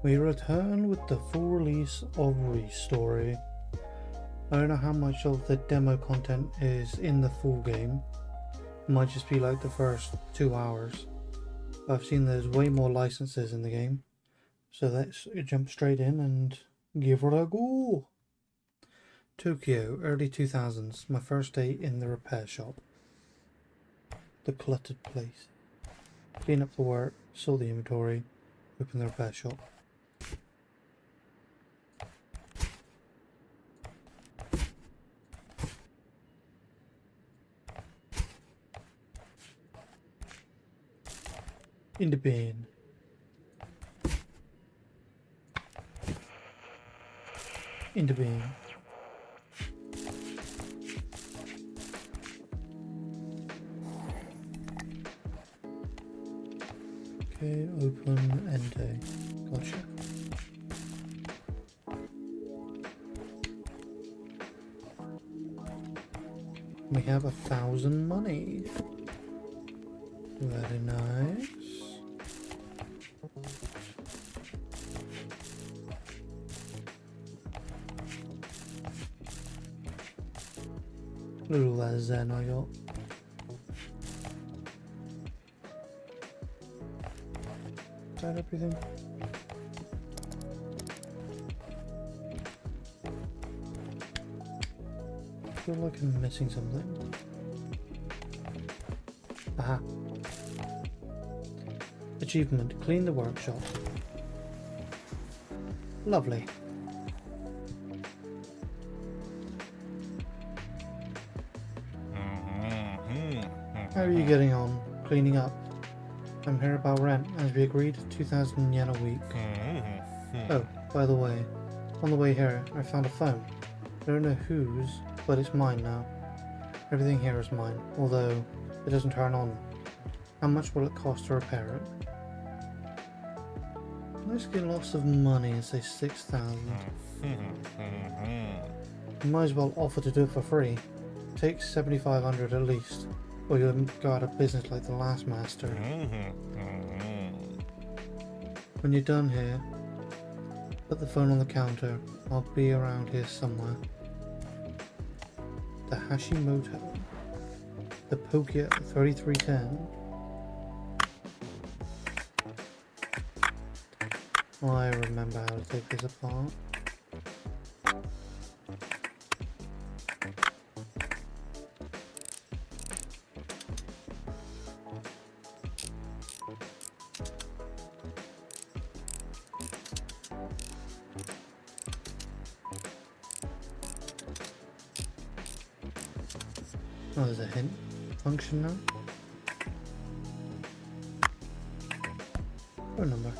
We return with the full release of ReStory. I don't know how much of the demo content is in the full game. It might just be like the first 2 hours. I've seen there's way more licenses in the game. So let's jump straight in and give it a go. Tokyo, early 2000s. My first day in the repair shop. The cluttered place. Clean up the work, sort the inventory, open the repair shop. In the bin. In the bin. Okay, open, enter. Gotcha. We have 1,000 money. Very nice. Look at that Zen I got. Is that everything? I feel like I'm missing something. Aha. Achievement, clean the workshop. Lovely. How are you getting on? Cleaning up? I'm here about rent, as we agreed, 2,000 yen a week. Oh, by the way, on the way here, I found a phone. I don't know whose, but it's mine now. Everything here is mine, although it doesn't turn on. How much will it cost to repair it? Let's get lots of money and say 6,000. You might as well offer to do it for free. Take 7,500 at least, or you'll go out of business like the last master. When you're done here, put the phone on the counter. I'll be around here somewhere. The Hashimoto. The Pokia 3310. I remember how to take this apart. Oh, there's a hint function now. Phone number.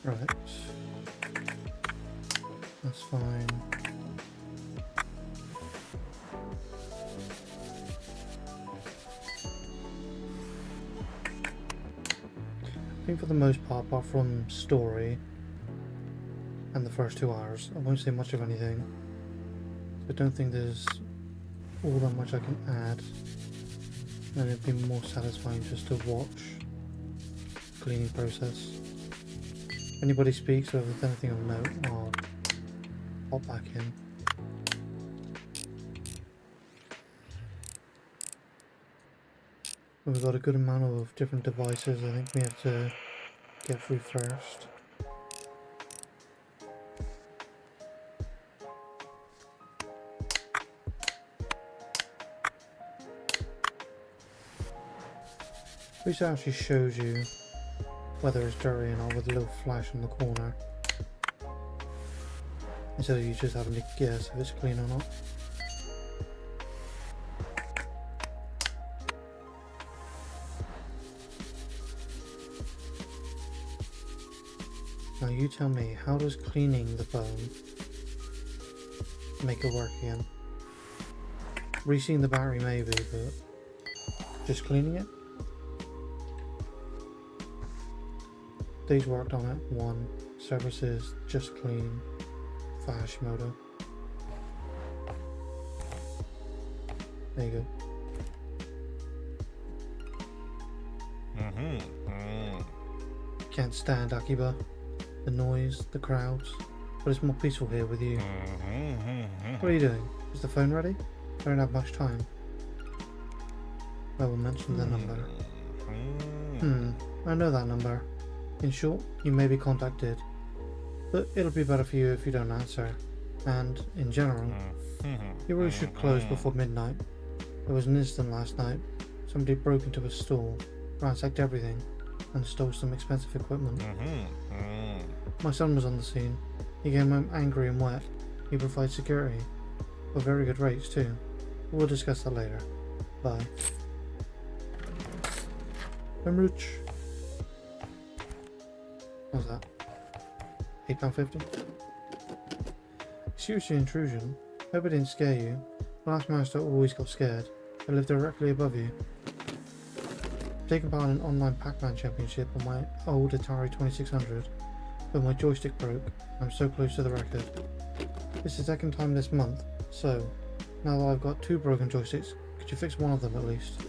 Right. That's fine. I think for the most part, apart from story and the first 2 hours, I won't say much of anything. I don't think there's all that much I can add, and it'd be more satisfying just to watch the cleaning process. If anybody speaks or if there's anything of note, I'll pop back in. We've got a good amount of different devices I think we have to get through first. Which actually shows you whether it's dirty or not with a little flash in the corner, instead of you just having to guess if it's clean or not. Now you tell me, how does cleaning the phone make it work again? Resealing the battery maybe, but just cleaning it? Days worked on it, 1. Services, just clean, for Hashimoto. There you go. Can't stand Akiba. The noise, the crowds. But it's more peaceful here with you. What are you doing? Is the phone ready? I don't have much time. I will mention the number. I know that number. In short, you may be contacted. But it'll be better for you if you don't answer. And, in general, you really should close before midnight. There was an incident last night. Somebody broke into a store, ransacked everything, and stole some expensive equipment. My son was on the scene. He came home angry and wet. He provides security. For very good rates, too. We'll discuss that later. Bye. I'm rich. What's that? £8.50? Excuse your intrusion. Hope I didn't scare you. The last master always got scared. I live directly above you. I've taken part in an online Pac-Man championship on my old Atari 2600, but my joystick broke. I'm so close to the record. It's the second time this month, so now that I've got 2 broken joysticks, could you fix one of them at least?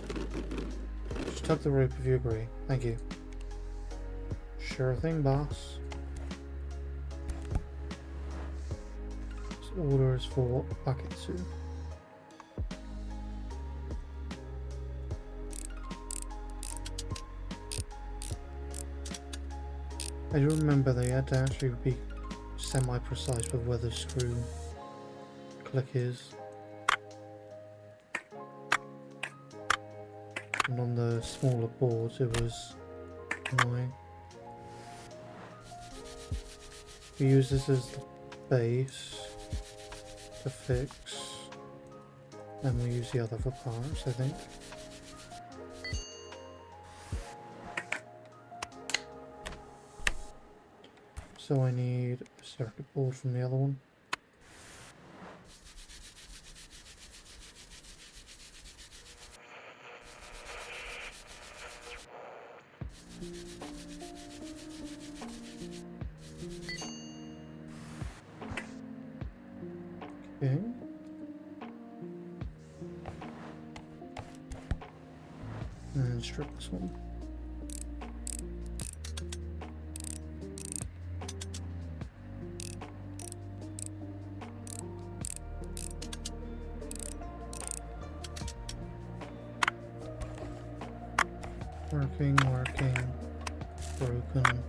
Just tug the rope if you agree. Thank you. Sure thing, boss. This order is for Baketsu. I do remember they had to actually be semi-precise with where the screw click is. And on the smaller boards it was annoying. We use this as the base to fix, and we use the other for parts, I think. So I need a circuit board from the other one. Okay. And strip this one. Working, broken, clean.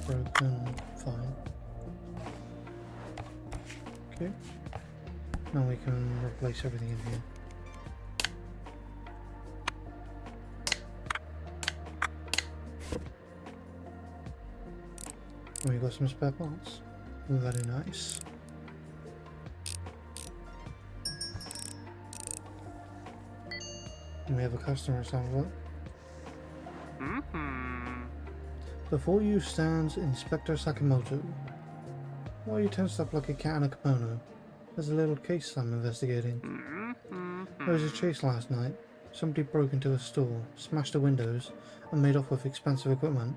Broken, fine. Okay, now we can replace everything in here. We got some spare parts. Very nice. And we have a customer, sounds like. Before you stands Inspector Sakamoto. Why are you tensed up like a cat in a kimono? There's a little case I'm investigating. There was a chase last night. Somebody broke into a store, smashed the windows, and made off with expensive equipment.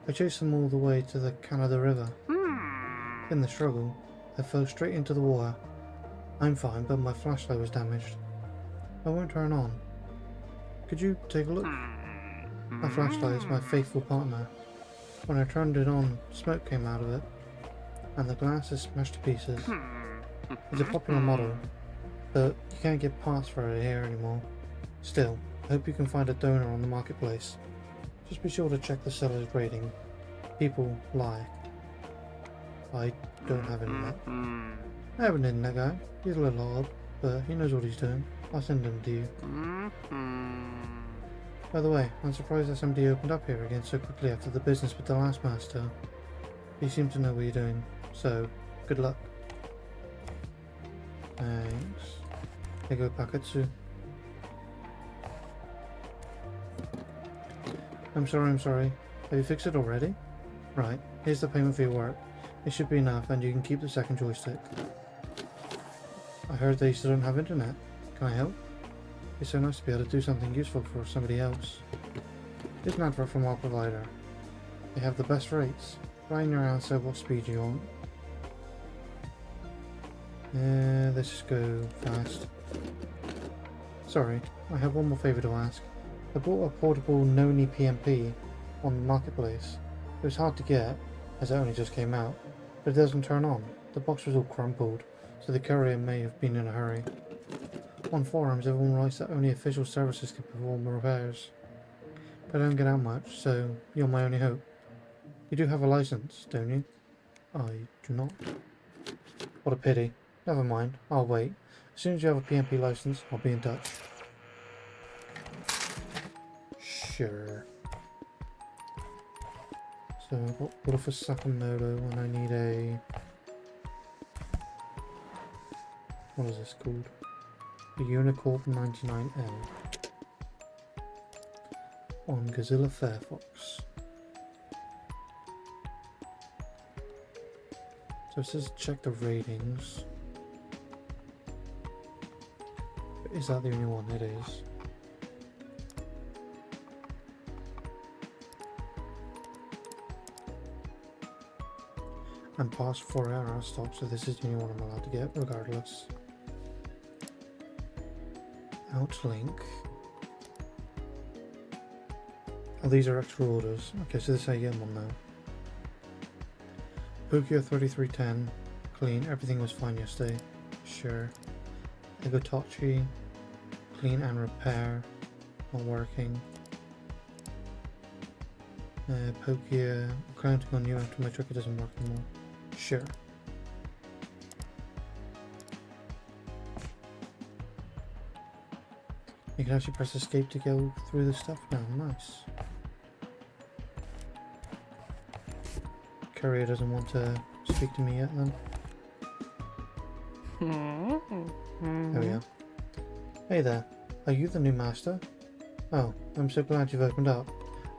I chased them all the way to the Canada River. In the struggle, I fell straight into the water. I'm fine, but my flashlight was damaged. I won't turn on. Could you take a look? My flashlight is my faithful partner. When I turned it on, smoke came out of it, and the glass is smashed to pieces. It's a popular model, but you can't get parts for it here anymore. Still, I hope you can find a donor on the marketplace. Just be sure to check the seller's rating. People lie. I don't have internet. I have an internet guy. He's a little odd, but he knows what he's doing. I'll send him to you. By the way, I'm surprised that somebody opened up here again so quickly after the business with the last master. You seem to know what you're doing, so good luck. Thanks. Here go Baketsu. I'm sorry. Have you fixed it already? Right, here's the payment for your work. It should be enough and you can keep the second joystick. I heard they still don't have internet. Can I help? It's so nice to be able to do something useful for somebody else. Here's an advert from our provider. They have the best rates. Right in your answer, what speed do you want? Let's just go fast. Sorry, I have one more favour to ask. I bought a portable Noni PMP on the marketplace. It was hard to get, as it only just came out, but it doesn't turn on. The box was all crumpled, so the courier may have been in a hurry. On forums, everyone writes that only official services can perform repairs. But I don't get out much, so you're my only hope. You do have a license, don't you? I do not. What a pity. Never mind, I'll wait. As soon as you have a PMP license, I'll be in touch. Sure. So I've got order for Sakamoto and I need a... What is this called? A Unicorp 99L. On Godzilla Fairfox. So it says check the ratings. Is that the only one? It is. I'm past 4 hours stop, so this is the only one I'm allowed to get regardless. Outlink. Oh, these are extra orders. Okay, so this is how you get them on now. Pukio 3310, clean, everything was fine yesterday. Sure. Egotachi, clean and repair, not working. Pokia, counting on you after my truck it doesn't work anymore. Sure. You can actually press escape to go through the stuff now, nice. Courier doesn't want to speak to me yet then. There we go. Hey there, are you the new master? Oh, I'm so glad you've opened up.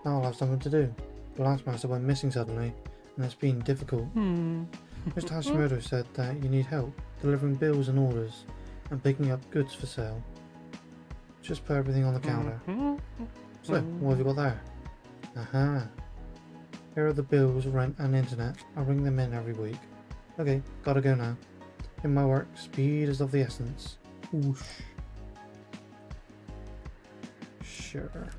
Now I'll have something to do. The last master went missing suddenly, and it's been difficult. Mr. Hashimoto said that you need help delivering bills and orders, and picking up goods for sale. Just put everything on the counter. So, what have you got there? Aha. Here are the bills, rent and internet. I'll bring them in every week. Okay, gotta go now. In my work, speed is of the essence. Whoosh. Sure.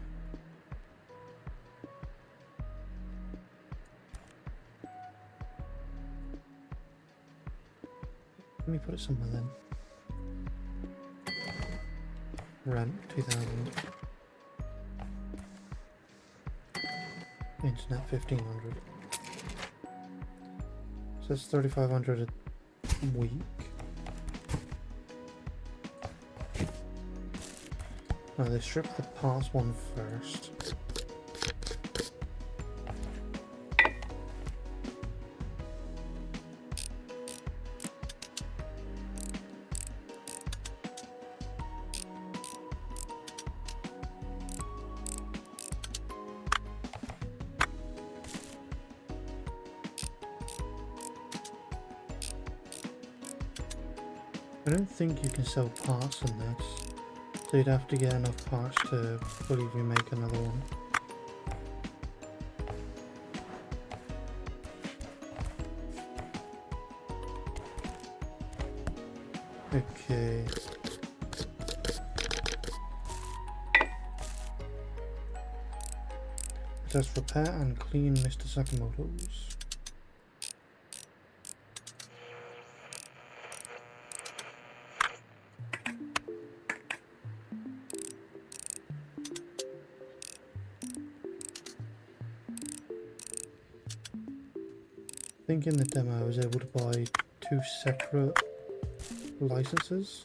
Let me put it somewhere then. Rent 2000. Internet 1500. So that's 3500 a week. Now they strip the parts one first. I don't think you can sell parts in this, so you'd have to get enough parts to fully remake another one. Okay. Let's repair and clean Mr. Sakamoto's. I think in the demo I was able to buy 2 separate licenses.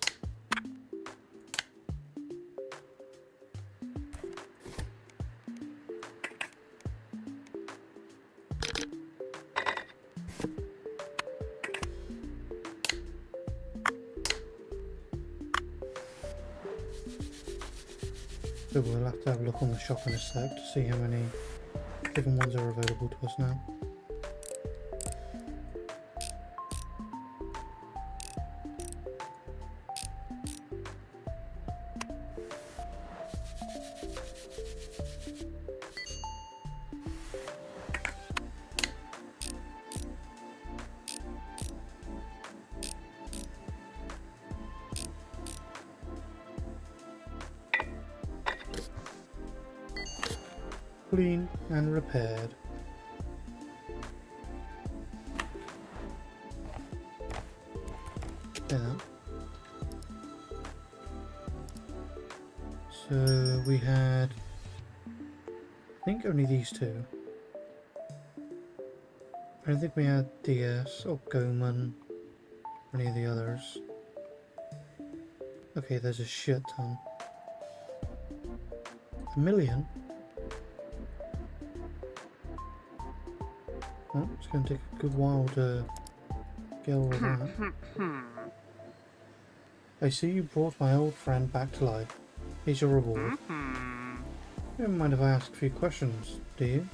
So we'll have to have a look on the shop in a sec to see how many different ones are available to us now. clean and repaired. Yeah. So we had, I think, only these two. I don't think we had DS or Goman or any of the others. Okay, there's a shit ton. 1,000,000? Well, it's going to take a good while to get all of that. I see you brought my old friend back to life. Here's your reward. You don't mind if I ask a few questions, do you?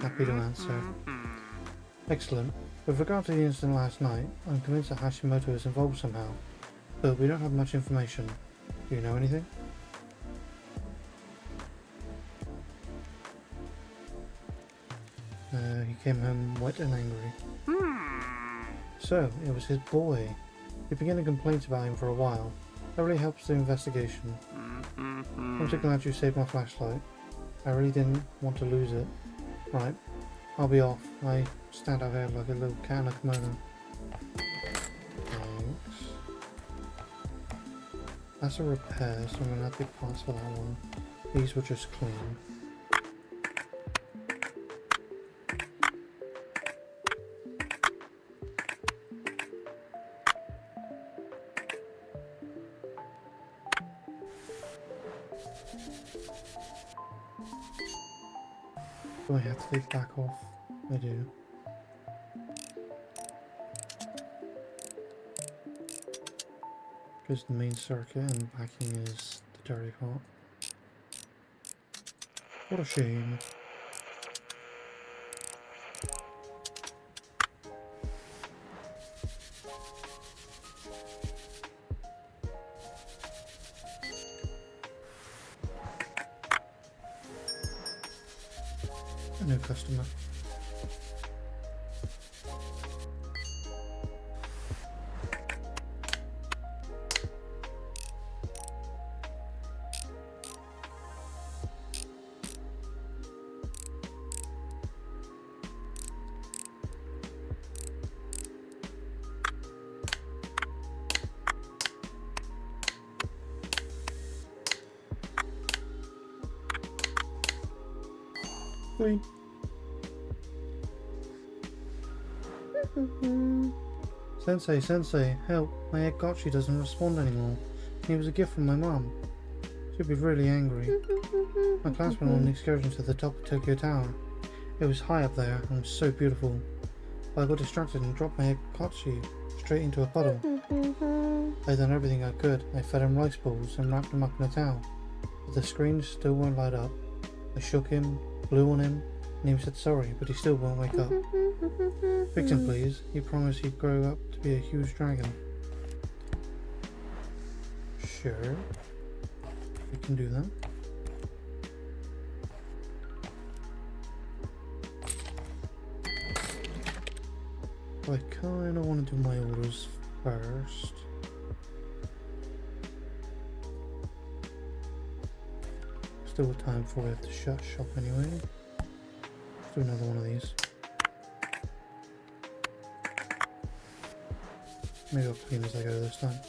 Happy to answer. Excellent. With regard to the incident last night, I'm convinced that Hashimoto is involved somehow, but we don't have much information. Do you know anything? He came home wet and angry. So, it was his boy. We began to complain about him for a while. That really helps the investigation. I'm so glad you saved my flashlight. I really didn't want to lose it. Right, I'll be off. I stand out here like a little cat in a kimono. Thanks. That's a repair, so I'm going to have big parts for that one. These were just clean. Do I have to take back off? I do. Because the main circuit and backing is the dirty part. What a shame. A new customer. Wait. Sensei, help. My Egotchi doesn't respond anymore. He was a gift from my mum. She'd be really angry. My class went on an excursion to the top of Tokyo Tower. It was high up there and was so beautiful. But I got distracted and dropped my Egotchi straight into a puddle. I'd done everything I could. I fed him rice balls and wrapped him up in a towel. But the screen still won't light up. I shook him, blew on him, and he said sorry, but he still won't wake up. Fix him, please. He promised he'd grow up to be a huge dragon. Sure. We can do that. I kinda want to do my orders first. Still time before we have to shut shop anyway. Let's do another one of these. Maybe I'll clean as I go this time.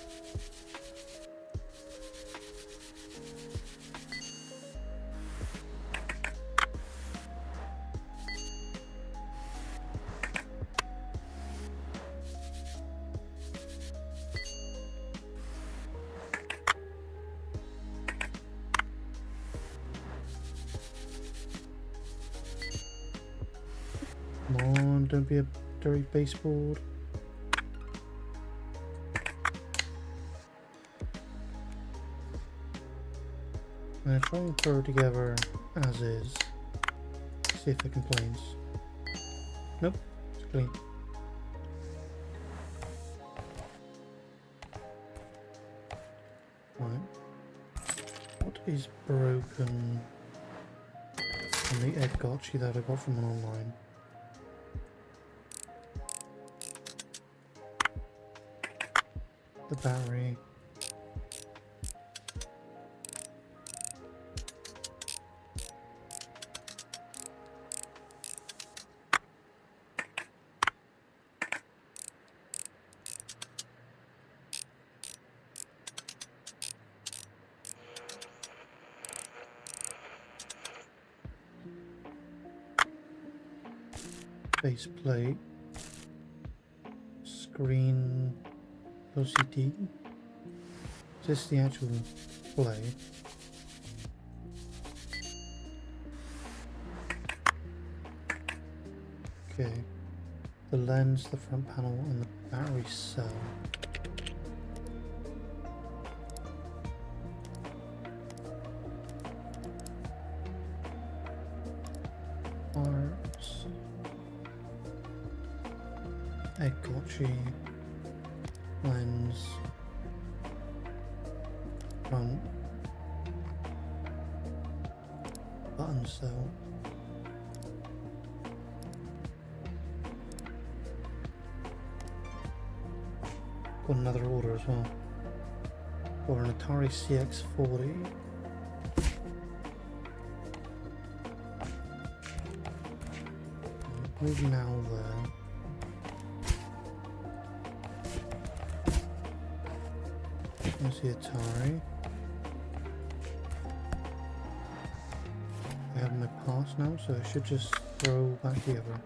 Come on, don't be a dirty baseboard. I'm going to try and throw it together as is. See if it complains. Nope, it's clean. Right. What is broken on the Egotchi that I got from online? The battery. base plate, screen LCD. Is this the actual play? Okay. The lens, the front panel, and the battery cell. Parts. Egg lens. Front. Button cell. Got another order as well. For an Atari CX40. Move now there. There's the Atari. I have my parts now, so I should just throw back together.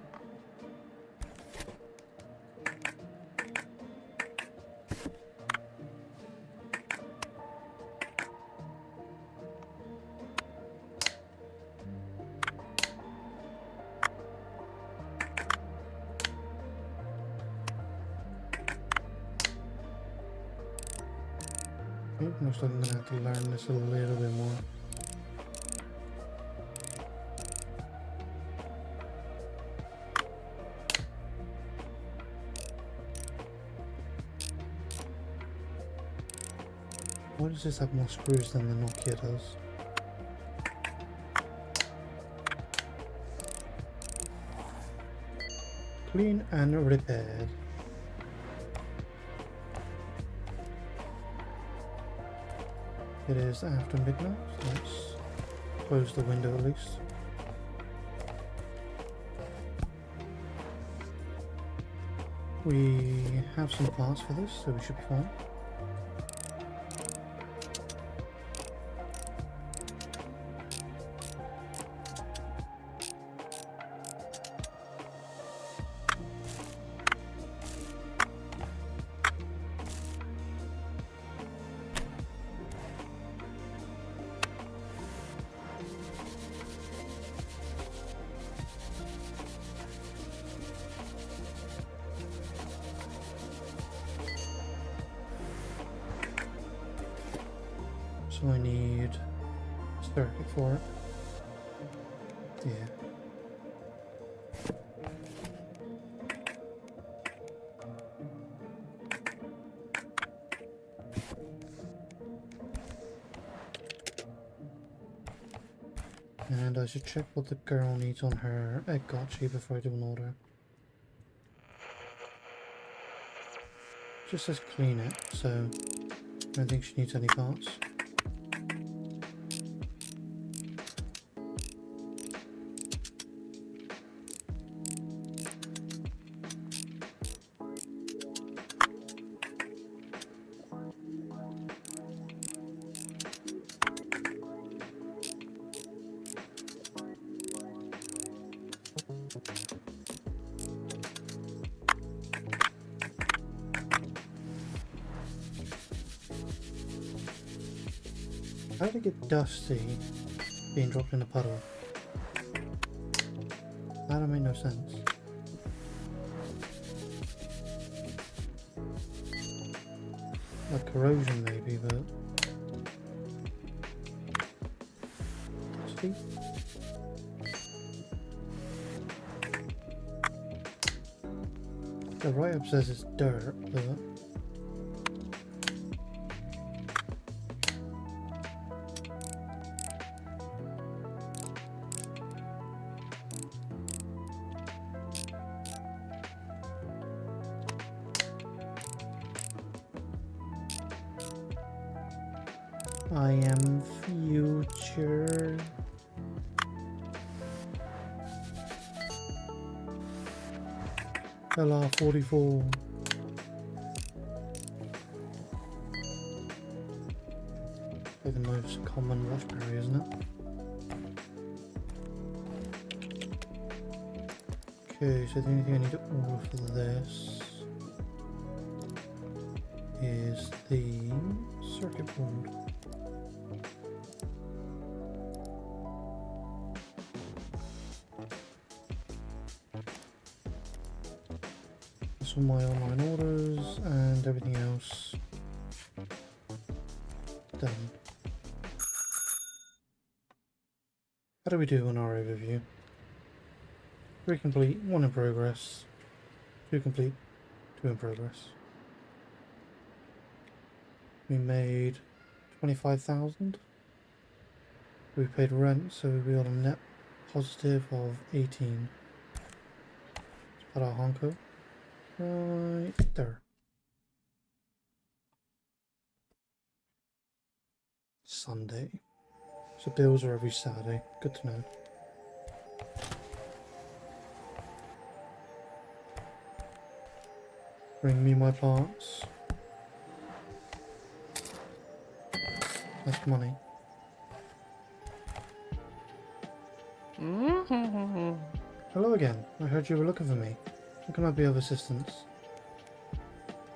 Most likely I'm going to have to learn this a little bit more. Why does this have more screws than the Nokia does? Clean and repaired. It is after midnight, so let's close the window at least. We have some parts for this, so we should be fine. So I need a circuit for it. Yeah. And I should check what the girl needs on her egg gotcha before I do an order. Just says clean it, so I don't think she needs any parts. How did it get dusty being dropped in a puddle? That don't make no sense. Like corrosion maybe, but dusty? The write-up says it's dirt, but I am future. LR44. Like the most common watch barrier, isn't it? Okay, so the only thing I need to order for this is the circuit board. That's all my online orders and everything else done. How do we do on our overview? 3 complete, 1 in progress, 2 complete, 2 in progress. We made 25,000. We paid rent, so we got a net positive of 18. Let's put our honko right there. Sunday. So bills are every Saturday. Good to know. Bring me my parts. That's money. Hello again. I heard you were looking for me. How can I be of assistance?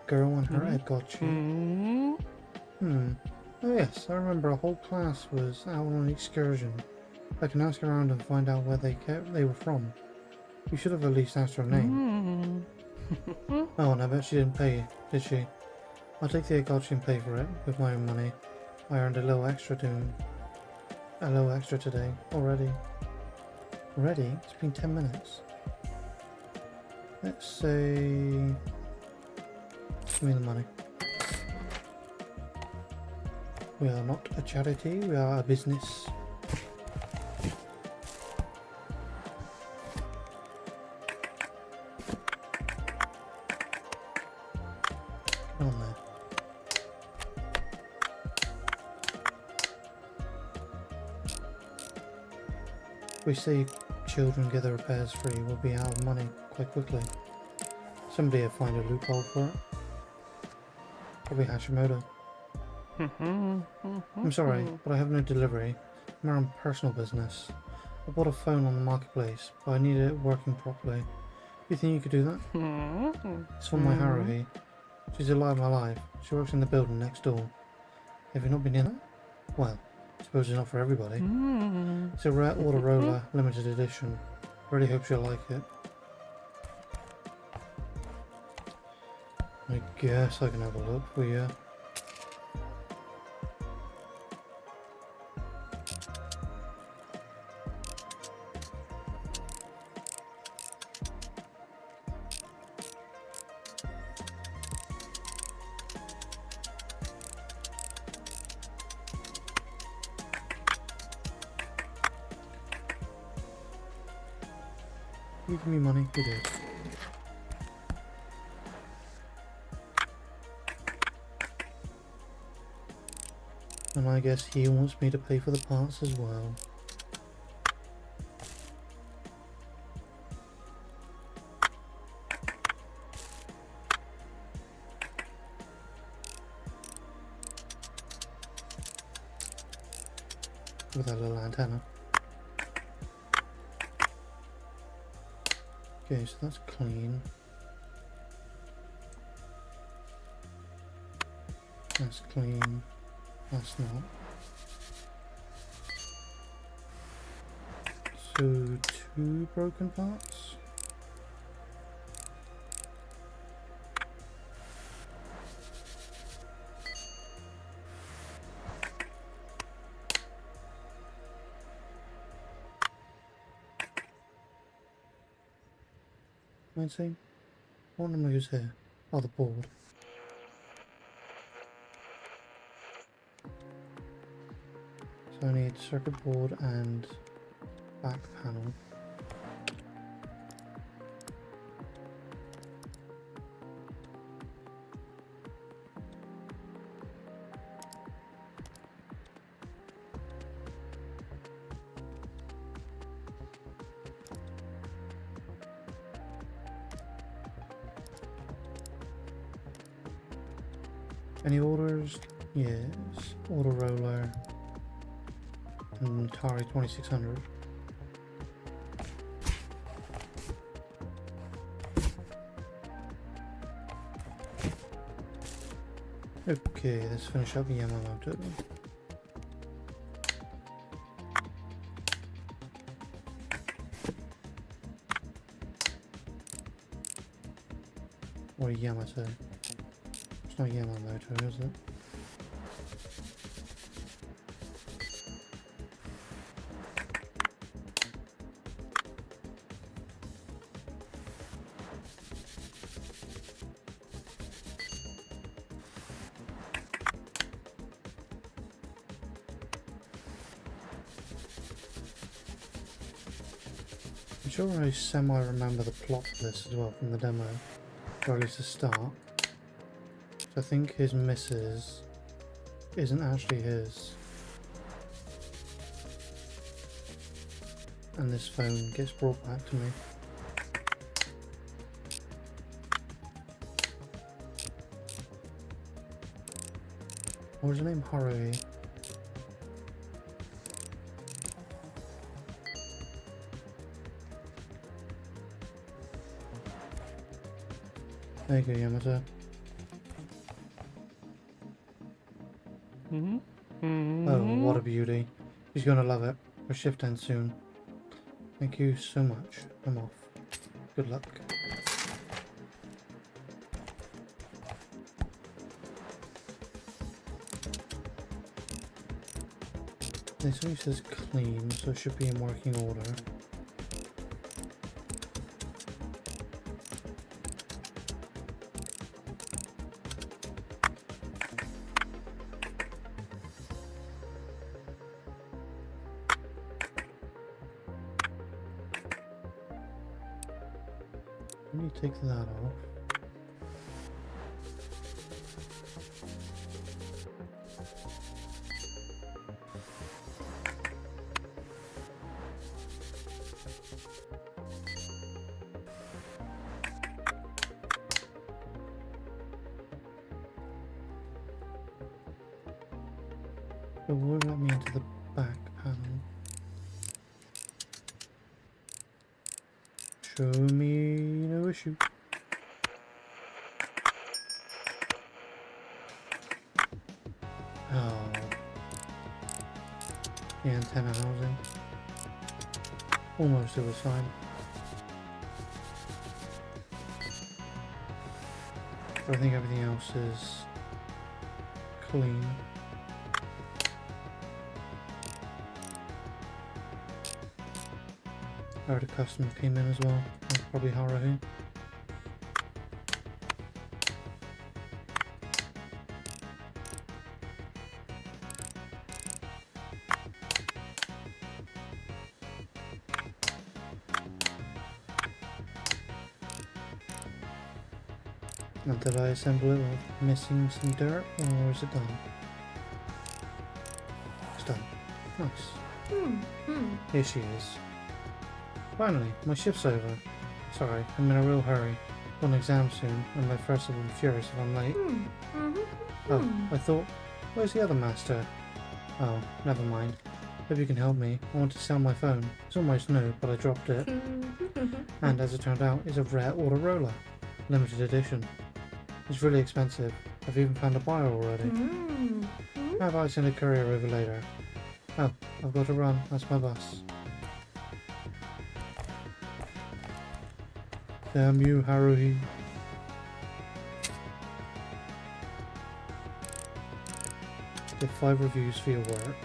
Girl and her head got you. Oh yes, I remember a whole class was out on an excursion. I can ask around and find out where they were from. You should have at least asked her name. Oh, and I bet she didn't pay, did she? I'll take the Agotchi and pay for it with my own money. I earned a little extra today already. Already? It's been 10 minutes. Let's say... Give me the money. We are not a charity, we are a business. Get on there. We say children get the repairs free, we'll be out of money quite quickly. Somebody will find a loophole for it. Probably Hashimoto. I'm sorry, but I have no delivery. I'm around personal business. I bought a phone on the marketplace, but I need it working properly. Do you think you could do that? It's from my Haruhi. She's the light of my life. She works in the building next door. Have you not been in that? Well, I suppose it's not for everybody. It's a rare Autoroller limited edition. Really hope you'll like it. I guess I can have a look for you. You give me money, you did. And I guess he wants me to pay for the parts as well. With that little antenna. Okay, so that's clean. That's clean. That's not. So 2 broken parts. Might see. What number is here? Oh, the board. So I need circuit board and back panel. Any orders? Yes. Autoroller and Atari 2600. Okay, let's finish up the Yamamoto. Or Yamato. It's not Yamamoto, is it? I'm sure I semi-remember the plot for this as well from the demo, or at least the start. So I think his missus isn't actually his. And this phone gets brought back to me. What was her name? Haruhi. There you go, Yamato. Oh, what a beauty. She's gonna love it. Her shift ends soon. Thank you so much. I'm off. Good luck. This one says clean, so it should be in working order. Let me take that off. It won't let me into the back panel. Show me no issue. Oh. The antenna housing. Almost it was fine. But I think everything else is clean. I heard a customer came in as well. That's probably Haruhi. Now did I assemble it with missing some dirt, or is it done? It's done. Nice. Here she is. Finally, my shift's over. Sorry, I'm in a real hurry. Got an exam soon, and my first will be furious if I'm late. Oh, I thought, where's the other master? Oh, never mind. Hope you can help me. I want to sell my phone. It's almost new, but I dropped it. And as it turned out, it's a rare Autorola. Limited edition. It's really expensive. I've even found a buyer already. How about I send a courier over later? Oh, I've got to run. That's my bus. Damn you, Haruhi. Get 5 reviews for your work.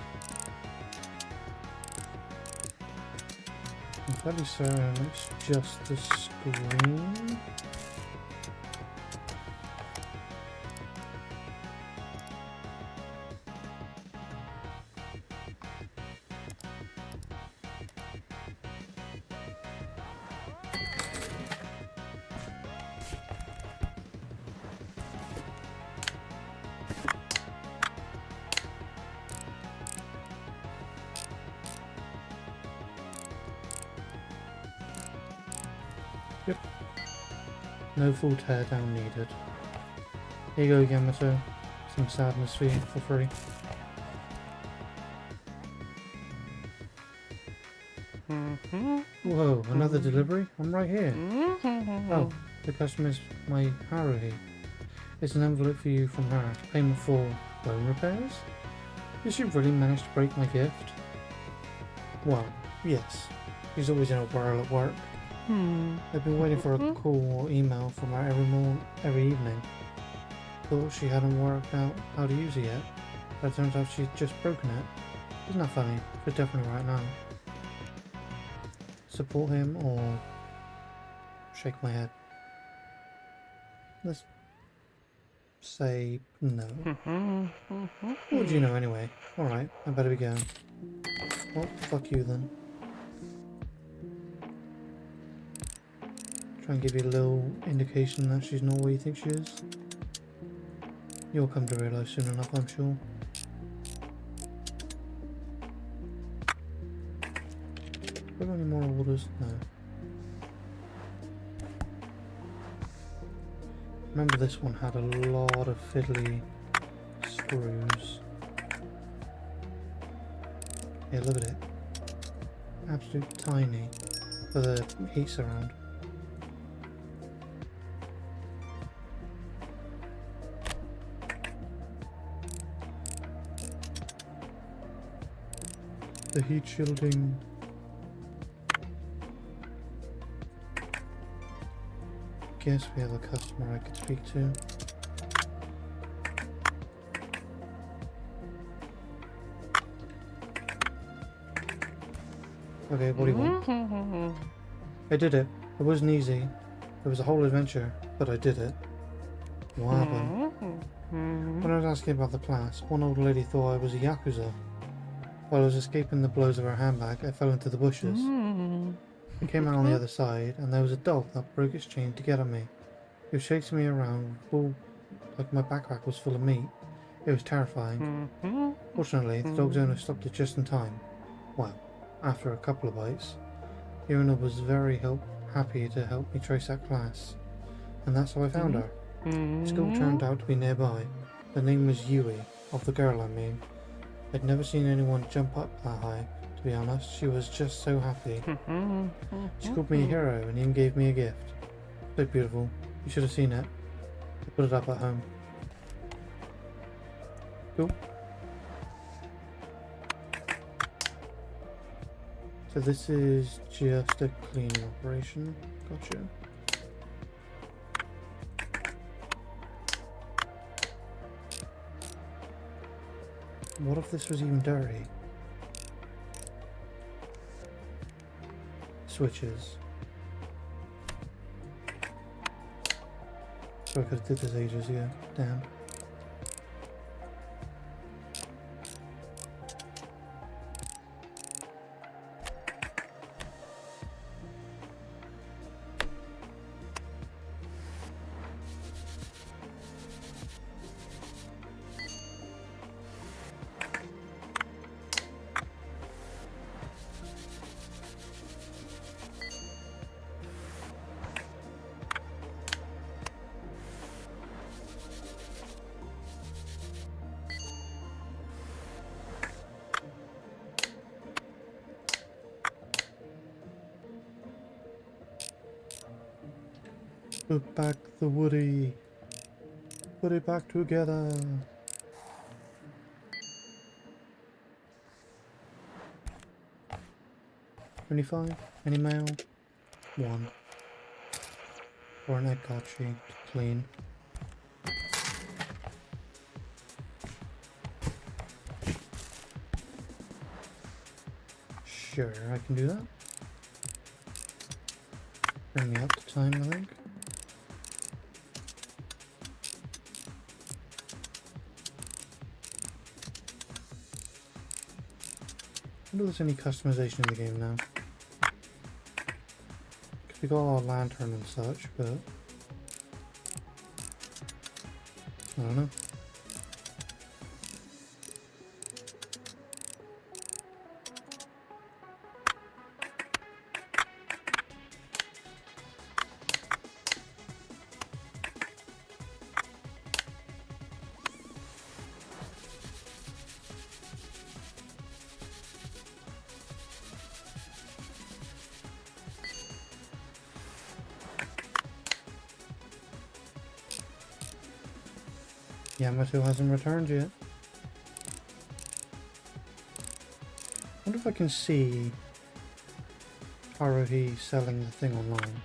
I'm fairly certain it's just the screen. Yep. No full teardown needed. Here you go, Yamato. Some sadness for you for free. Whoa, another delivery? I'm right here. Oh, the customer's my Haruhi. It's an envelope for you from her. Payment for phone repairs? Did she really manage to break my gift? Well, yes. She's always in a whirl at work. I've been waiting for a call or email from her every evening. Thought she hadn't worked out how to use it yet, but it turns out she's just broken it. Isn't that funny? She's definitely right now. Support him or shake my head? Let's say no. What do you know anyway? Alright, I better be going. Well, fuck you then. Try and give you a little indication that she's not what you think she is. You'll come to realise soon enough, I'm sure. Have any more orders? No. Remember this one had a lot of fiddly screws. Yeah, look at it. Absolute tiny for the heat surround. The heat shielding. Guess we have a customer I could speak to. Okay, what do you want? I did it. It wasn't easy. It was a whole adventure, but I did it. What happened? When I was asking about the class, one old lady thought I was a Yakuza. While I was escaping the blows of her handbag, I fell into the bushes. I came out on the other side, and there was a dog that broke its chain to get at me. It was chasing me around, like my backpack was full of meat. It was terrifying. Fortunately, the dog's owner stopped it just in time. Well, after a couple of bites. The owner was very happy to help me trace that class, and that's how I found her. The school turned out to be nearby. The name was Yui, of the girl I mean. I'd never seen anyone jump up that high, to be honest. She was just so happy. She called me a hero and even gave me a gift. So beautiful. You should have seen it. I put it up at home. Cool. So this is just a cleaning operation. Gotcha. What if this was even dirty? Switches. So I could have did this ages ago. Damn. Put back the Woody. Put it back together. $25? Any mail? 1. Or an egg card sheet to clean. Sure, I can do that. Bring me up to time, I think. I wonder if there's any customization in the game now. Because we got our lantern and such, but I don't know. Yamato hasn't returned yet. I wonder if I can see Haruhi selling the thing online.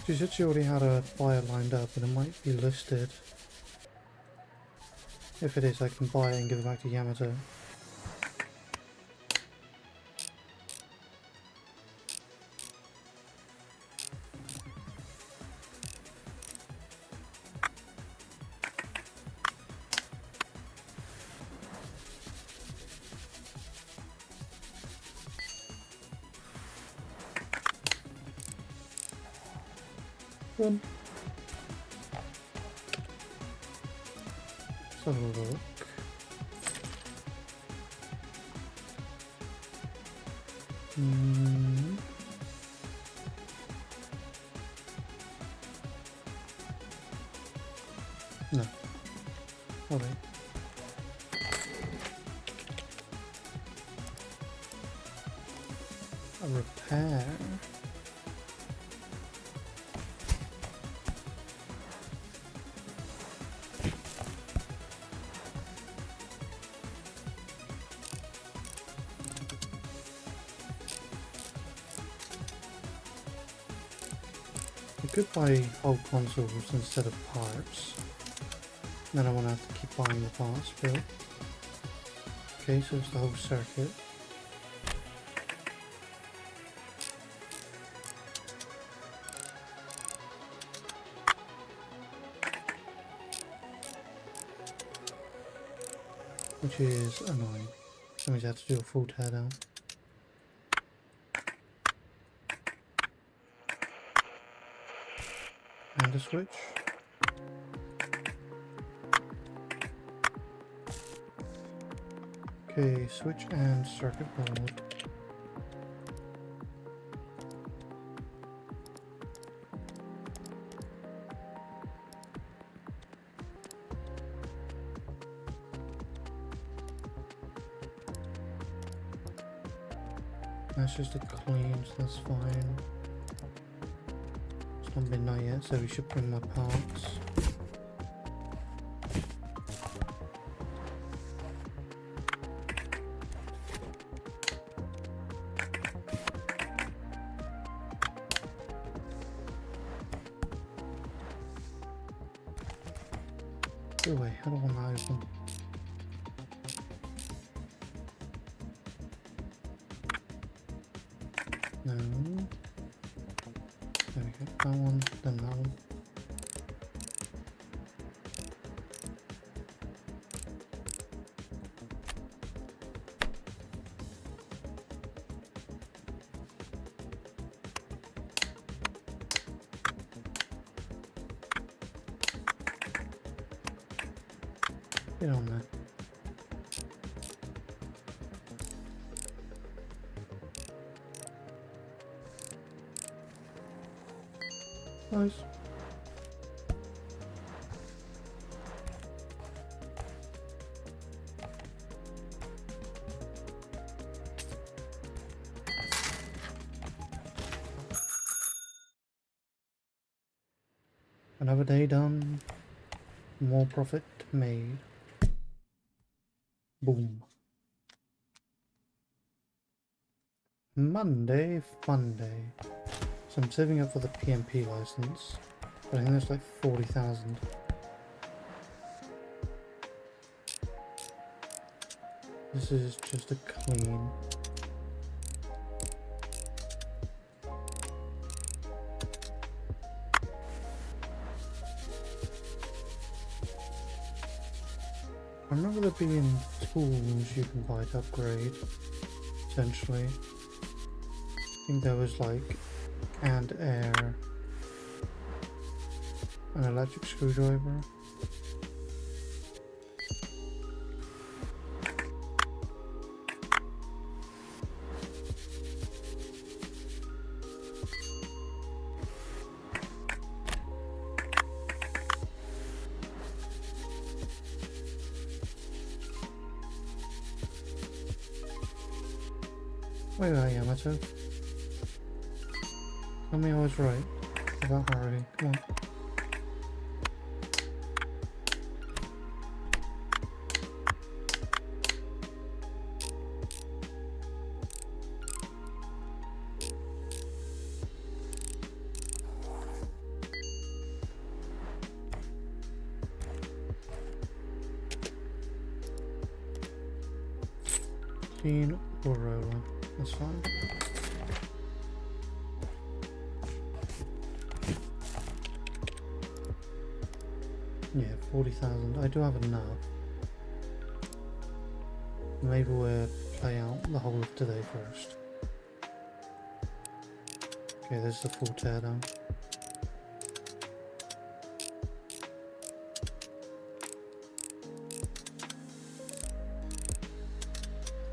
She said she already had a buyer lined up, and it might be listed. If it is, I can buy it and give it back to Yamato. One. Let's have a look. No. Oh wait. A repair. I could buy whole consoles instead of parts. Then I won't have to keep buying the parts built. Okay, so it's the whole circuit. Which is annoying. That means I have to do a full teardown. And a switch. Okay, switch and circuit board. That's just a clean, so that's fine. It's not midnight yet, so we should bring my parts. Go away, I don't want that open. No. There we go. That one, then that one. Get on there. Nice. Another day done. More profit made. Boom. Monday Funday. So I'm saving up for the PMP license, but I think that's like 40,000. This is just a clean. I remember there being tools you can buy to upgrade, essentially. I think there was like canned air, an electric screwdriver. Wait, Yamato. Tell me I was right about Haruhi. Come on. bean or roller. That's fine. Yeah, 40,000. I do have enough. Maybe we'll play out the whole of today first. Okay, this is the full teardown.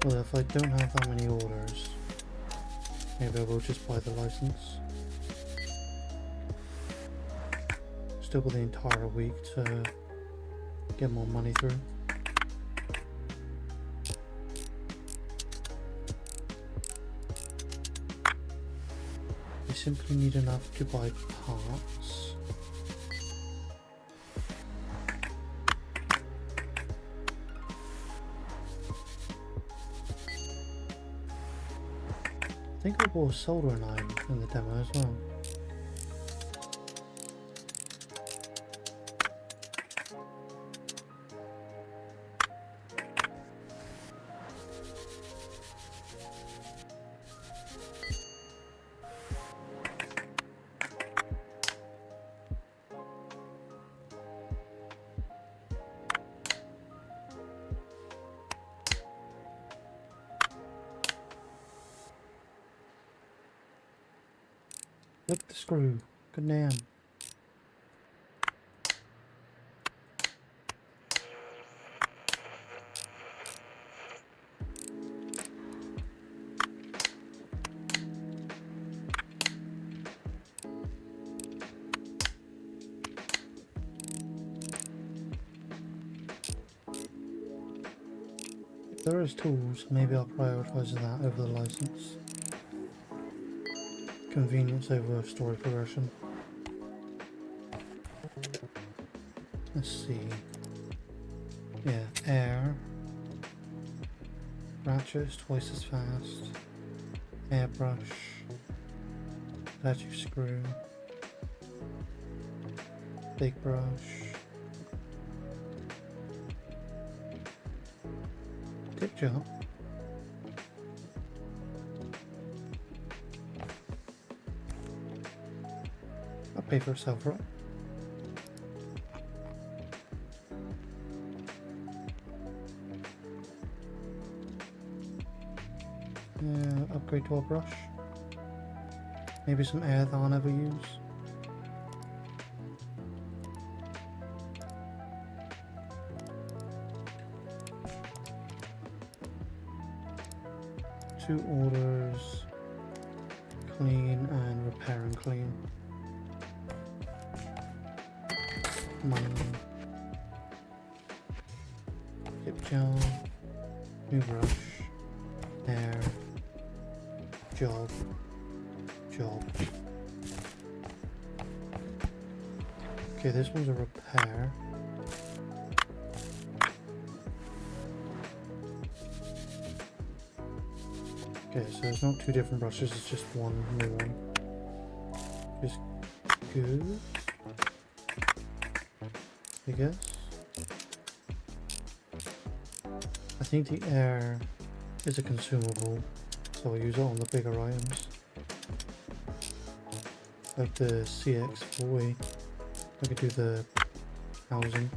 Well, if I don't have that many orders, maybe I will just buy the license. Still got the entire week to get more money through. We simply need enough to buy parts. I think I bought a soldering iron in the demo as well. Flip the screw. Good damn. If there is tools, maybe I'll prioritize that over the license. Convenience over story progression. Let's see. Yeah, air. Ratchet is twice as fast. Airbrush. Electric screw. Big brush. Tip job. I'll pay for itself, right? Upgrade to a brush. Maybe some air that I'll never use. Two orders. Clean and repair and clean. Money. Tip jar. New brush. Air. Job. Okay, this one's a repair. Okay, so it's not two different brushes, it's just one new one. Just good, I guess. I think the air is a consumable, so I'll use it on the bigger items. Like the CX40, I could do the housing.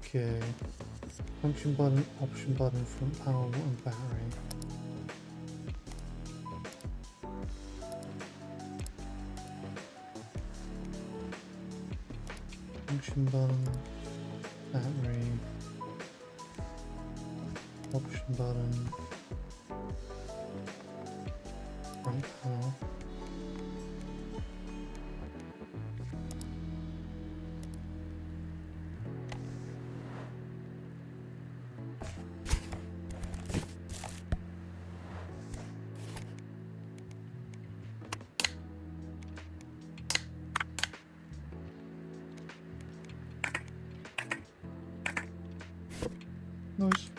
Okay, function button, option button, front panel and battery. Function button, battery, option button, front panel. Nice.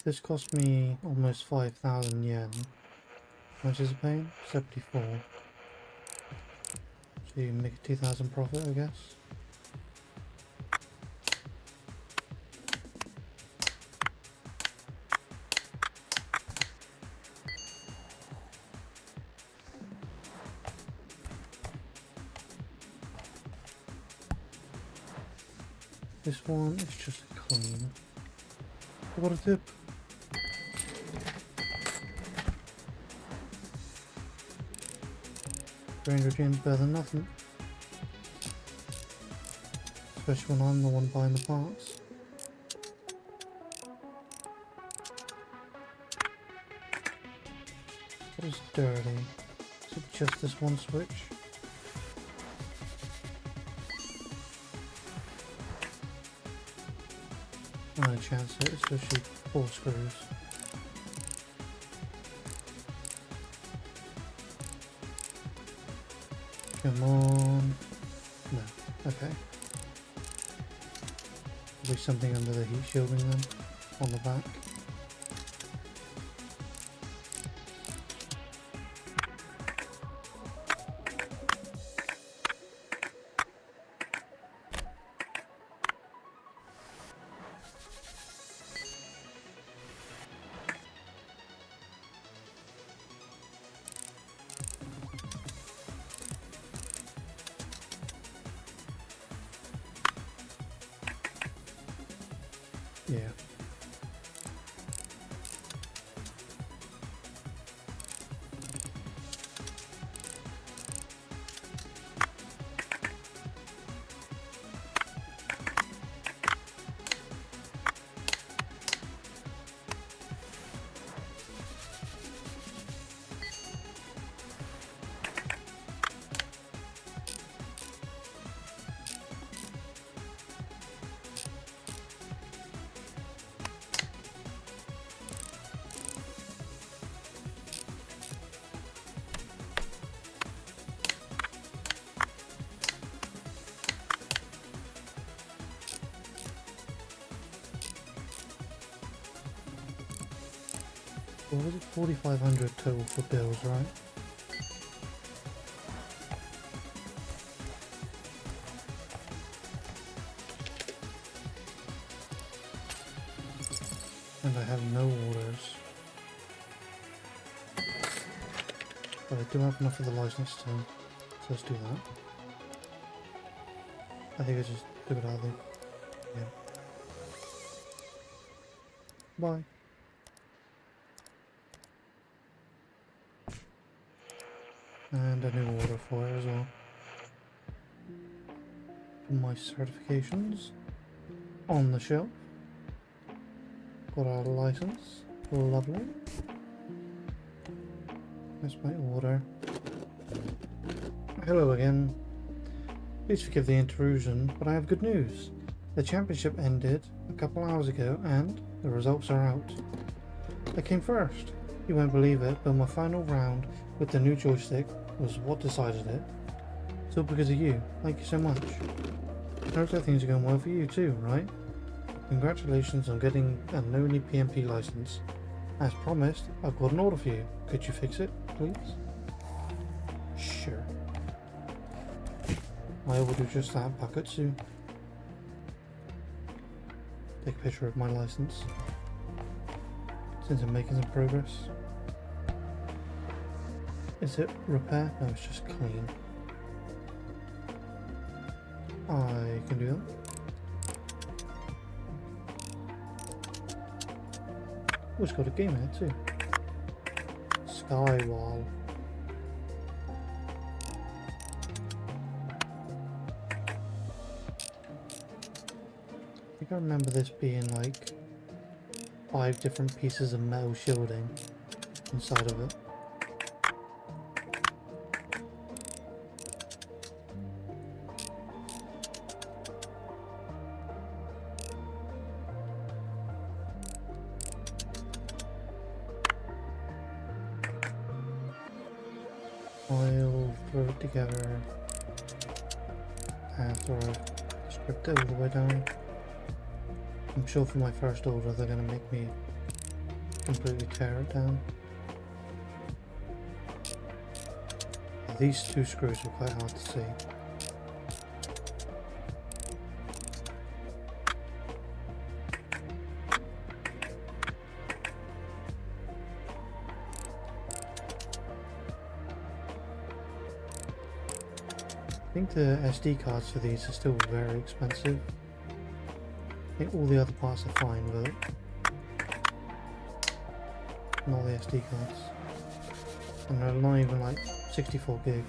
This cost me almost 5,000 yen. How much is it paying? 74. So you make a 2,000 profit, I guess. This one is just clean. I got a tip. 300 gems better than nothing. Especially when I'm the one buying the parts. What is dirty? Is it just this one switch? Not a chance it, especially 4 screws. Come on. No. Okay. There's something under the heat shielding then, on the back. Yeah. What was it? 4,500 total for bills, right? And I have no orders. But I do have enough of the license to, so let's do that. I think I just took it out of the... yeah. Bye. And a new order for it as well. My certifications on the shelf. Got our license. Lovely. That's my order. Hello again. Please forgive the intrusion, but I have good news. The championship ended a couple hours ago and the results are out. I came first. You won't believe it, but my final round with the new joystick was what decided it. It's all because of you. Thank you so much. It looks like things are going well for you too, right? Congratulations on getting a Noni PMP license. As promised, I've got an order for you. Could you fix it, please? Sure. I will do just that, Bakutsu. Take a picture of my license. Since I'm making some progress. Is it repair? No, it's just clean. I can do that. Oh, it's got a game in it too. Skywall. I think I remember this being like 5 different pieces of metal shielding inside of it. I'll throw it together after I've stripped it all the way down. I'm sure for my first order they're going to make me completely tear it down. these two screws are quite hard to see. I think the SD cards for these are still very expensive. I think all the other parts are fine, but not the SD cards. And they're not even like 64 gig.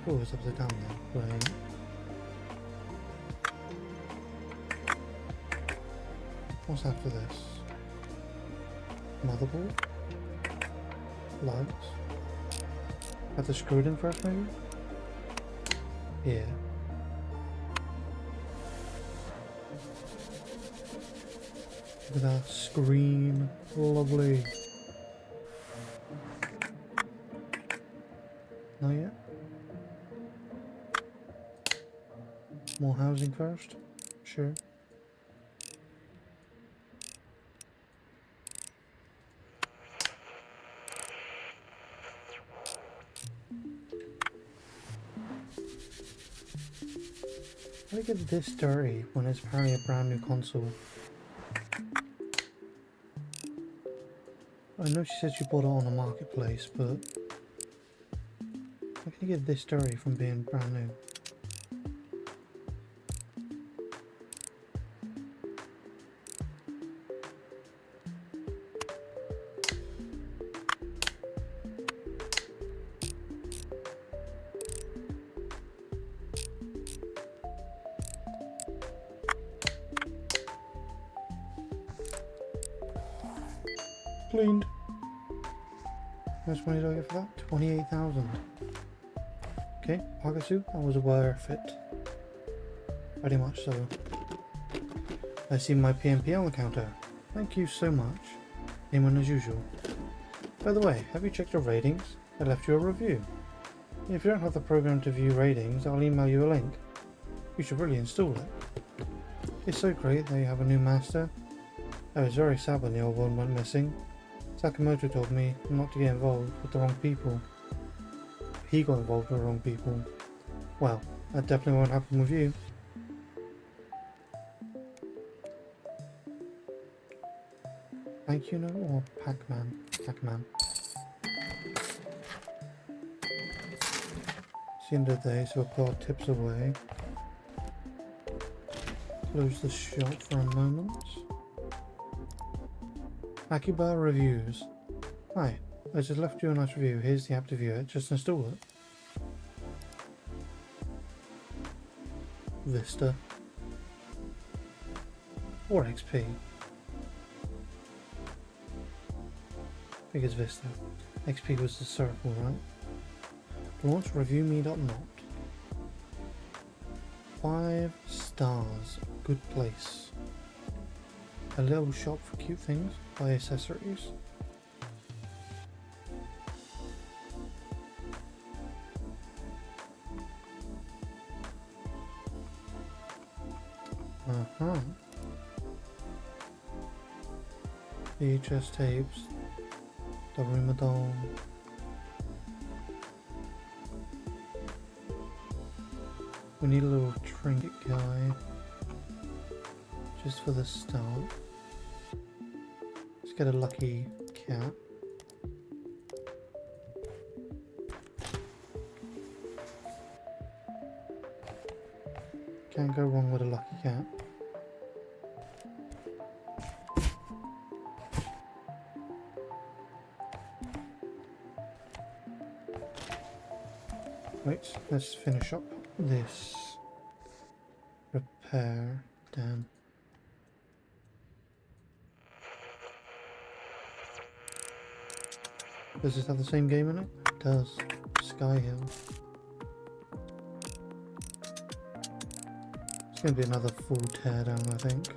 Oh, it's upside down there. Right. What's after this? Motherboard? Lights? Have to screw it in first, maybe? Yeah. Look at that screen. Lovely. Not yet? More housing first? Sure. How do you get this dirty when it's apparently a brand new console? I know she said she bought it on a marketplace, but how can you get this dirty from being brand new? Cleaned. How much money do I get for that? 28,000. Okay, Pagasu, that was worth it. Very much so. I see my PMP on the counter. Thank you so much. Name as usual. By the way, have you checked your ratings? I left you a review. If you don't have the program to view ratings, I'll email you a link. You should really install it. It's so great that you have a new master. I was very sad when the old one went missing. Sakamoto told me not to get involved with the wrong people. He got involved with the wrong people. Well, that definitely won't happen with you. Thank you, no, or Pac-Man? Pac-Man. It's the end of the day, so we'll put our tips away. Close the shop for a moment. Akiba reviews. Hi, I just left you a nice review. Here's the app to view it. Just install it. Vista. Or XP. I think it's Vista. XP was the circle, right? Launch reviewme.not. 5 stars. Good place. A little shop for cute things. Buy accessories. VHS tapes. The Ramadan. We need a little trinket guy. Just for the start. Let's get a lucky cat. Can't go wrong with a lucky cat. Wait, let's finish up this repair. Damn. Does this have the same game in it? It does. Sky Hill. It's going to be another full teardown, I think.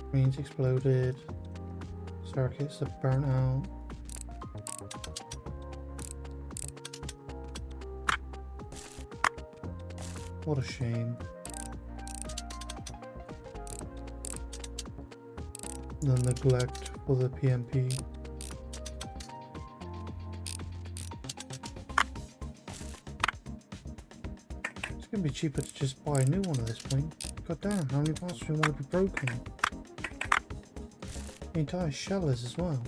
Screens exploded. Circuits are burnt out. What a shame. The neglect for the PMP. It's gonna be cheaper to just buy a new one at this point. God damn, how many parts do you want to be broken? The entire shell is as well.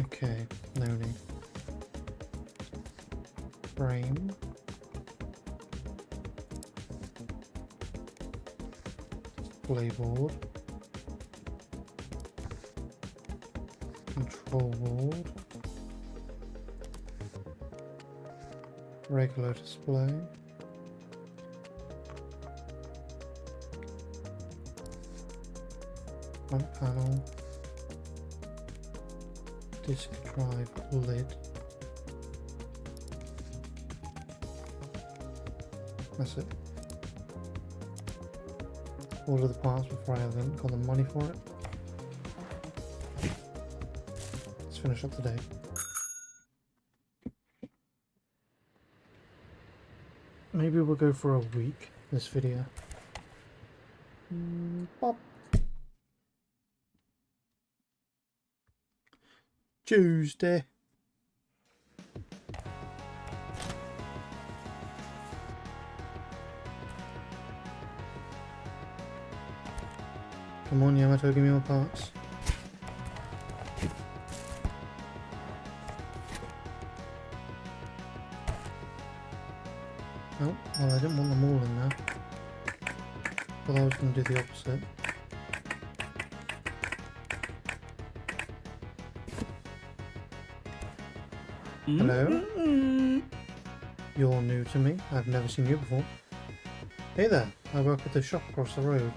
Okay, loading. Frame. Display board. Control board. Regular display. Front panel. Disk drive lid. That's it. Order the parts before I haven't got the money for it. Let's finish up the day. Maybe we'll go for a week this video. Pop. Tuesday. Come on, Yamato, give me more parts. Oh, well, I didn't want them all in there. Well, I was going to do the opposite. Hello? You're new to me. I've never seen you before. Hey there, I work at the shop across the road.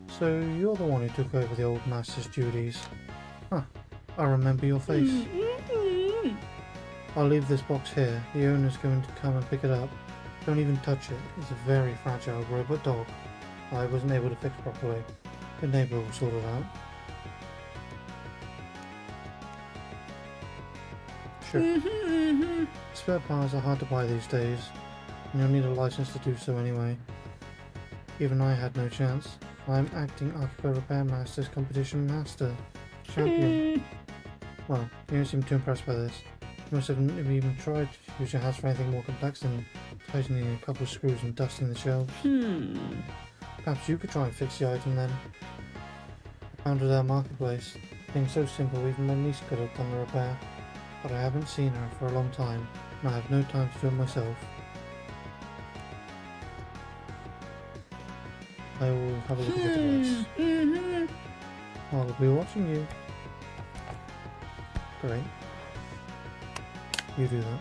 So you're the one who took over the old master's duties. Huh, I remember your face. I'll leave this box here. The owner's going to come and pick it up. Don't even touch it. It's a very fragile robot dog. I wasn't able to fix properly. The neighbour will sort it out. Sure. Spare parts are hard to buy these days, and you'll need a license to do so anyway. Even I had no chance. I'm acting Akiko Repair Masters Competition Master. Champion. Well, you don't seem too impressed by this. You must have even tried to use your hands for anything more complex than tightening a couple of screws and dusting the shelves. Perhaps you could try and fix the item then. I found it at our marketplace. Things so simple even my niece could have done the repair. But I haven't seen her for a long time, and I have no time to do it myself. I will have a look at the device. I'll be watching you. Great. You do that.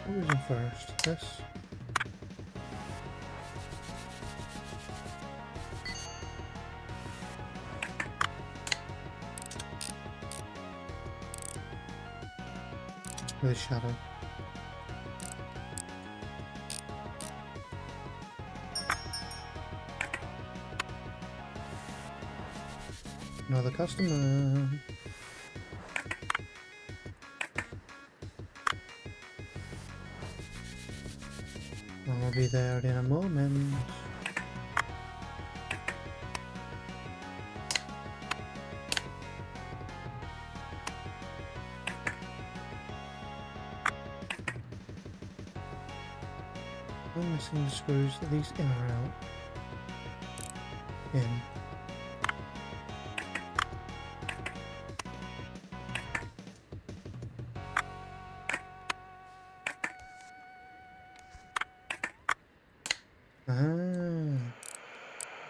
What was in first? This? With shadow. Another customer. I'll be there in a moment. I'm missing the screws. Are these in or out? In.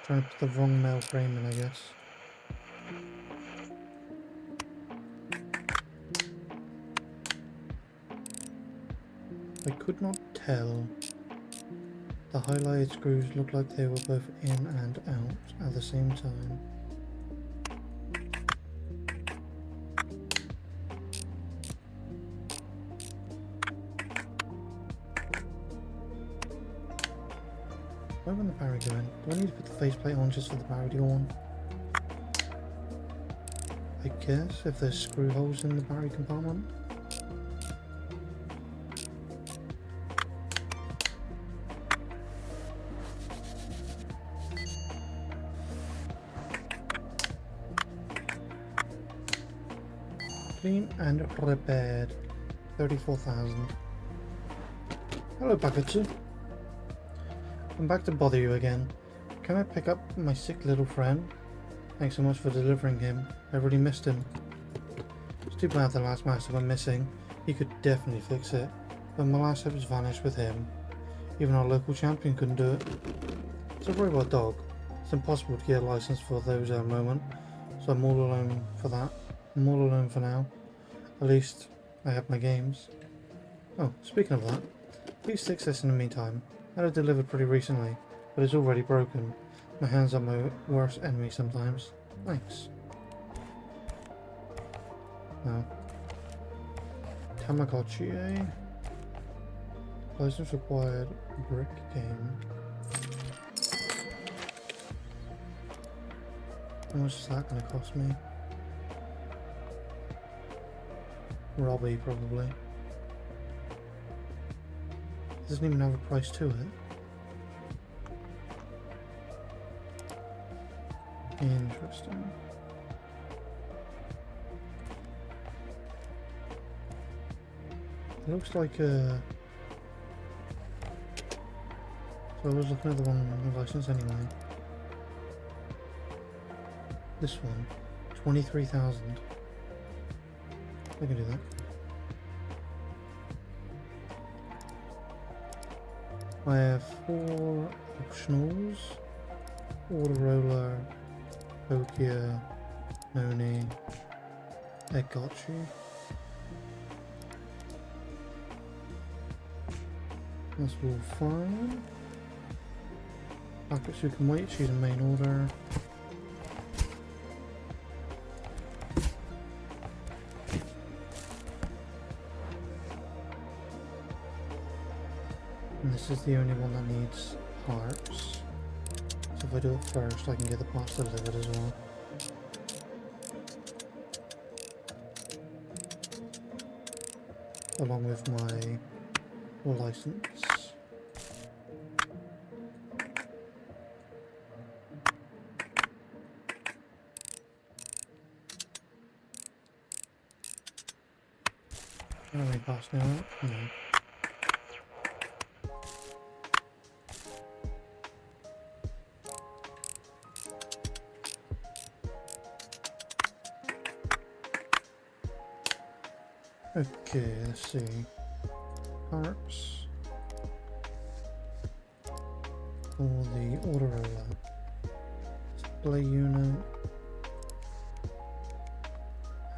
Trying to put the wrong male frame in, I guess. I could not tell. The highlighted screws looked like they were both in and out at the same time. Where will the battery go in? Do I need to put the faceplate on just for the battery to go on? I guess if there's screw holes in the battery compartment. Clean and repaired. 34,000. Hello, Bakatsu. I'm back to bother you again. Can I pick up my sick little friend? Thanks so much for delivering him. I really missed him. It's too bad the last master went missing. He could definitely fix it. But my last hope has vanished with him. Even our local champion couldn't do it. It's a robot dog. It's impossible to get a license for those at the moment. So I'm all alone for that. I'm all alone for now. At least I have my games. Oh, speaking of that, please fix this in the meantime. I had it delivered pretty recently, but it's already broken. My hands are my worst enemy sometimes. Thanks. Now, Tamagotchi, eh? License required. Brick game. How much is that going to cost me? Robbie, probably. It doesn't even have a price to it. Interesting. It looks like a... So I was looking at the one on the license anyway. This one, 23,000. I can do that. I have 4 optionals. Autoroller, Nokia, Noni, Egotchi. That's all fine. Bakatsu can wait, she's in main order. And this is the only one that needs parts. So if I do it first, I can get the parts delivered as well. Along with my license. How many parts now? No. Okay, let's see. Parts for the Autoroller. Display unit,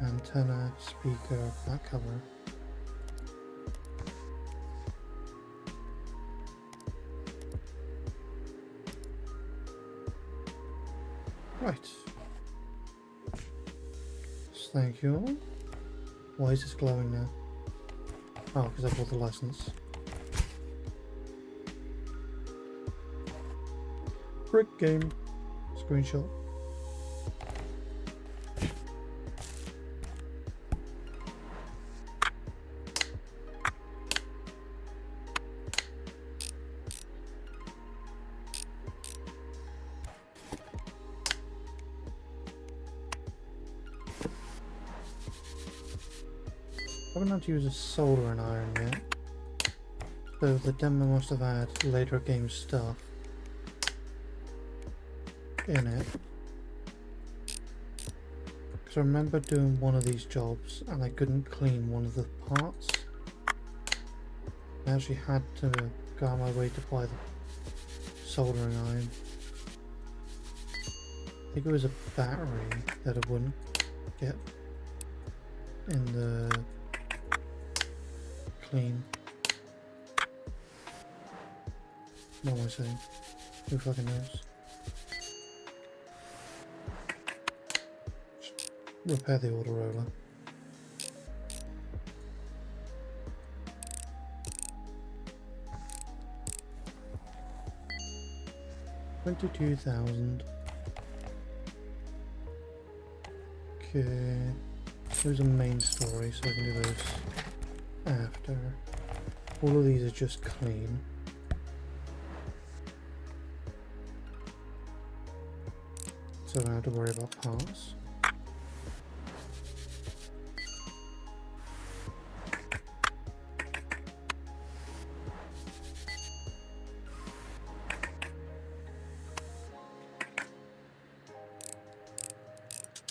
antenna, speaker, back cover. Right. Thank you all. Why is this glowing now? Oh, because I bought the license. Brick game. Screenshot. I haven't had to use a soldering iron yet, so the demo must have had later game stuff in it. Because I remember doing one of these jobs and I couldn't clean one of the parts. I actually had to go on my way to buy the soldering iron. I think it was a battery that I wouldn't get in the clean. What am I saying? Who fucking knows? Repair the Autoroller. 22,000. Okay. Those are main story, so I can do those after. All of these are just clean. So I don't have to worry about parts.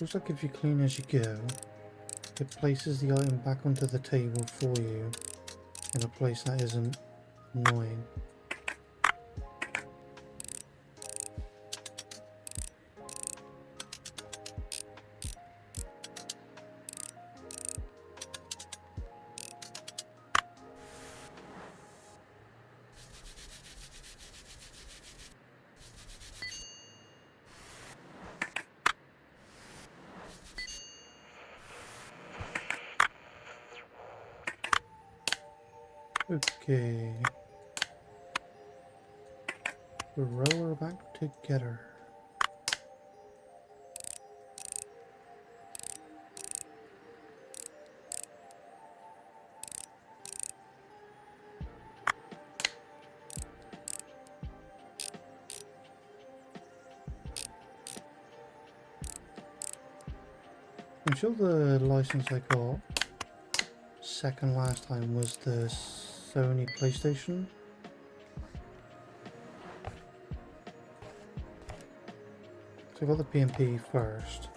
Looks like if you clean as you go, it places the item back onto the table for you in a place that isn't annoying. Okay. Row her back together. I'm sure the license I got second last time was the Sony PlayStation. So I got the PMP first.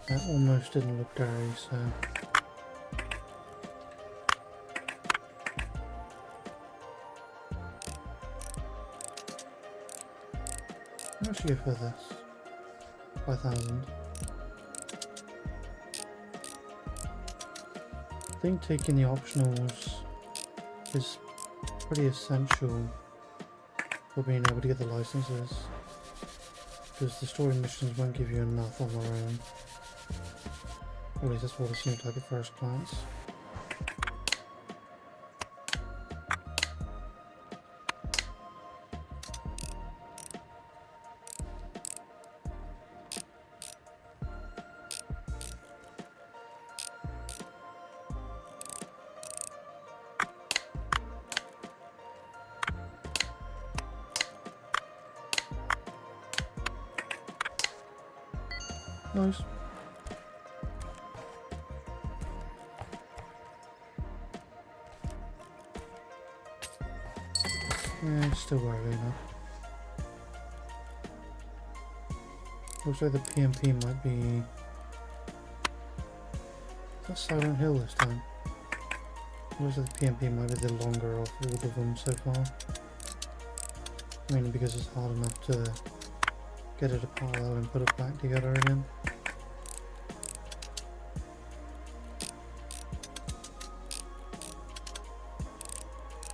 That almost didn't look dirty, so... How much do you get for this? 5,000. I think taking the optionals is pretty essential for being able to get the licenses, because the story missions won't give you enough on their own. At least that's what it seems like at first glance. Nice. Yeah, it's still early enough. Looks like the PMP might be... That's Silent Hill this time. Looks like the PMP might be the longer of all of them so far. Mainly because it's hard enough to get it apart and put it back together again.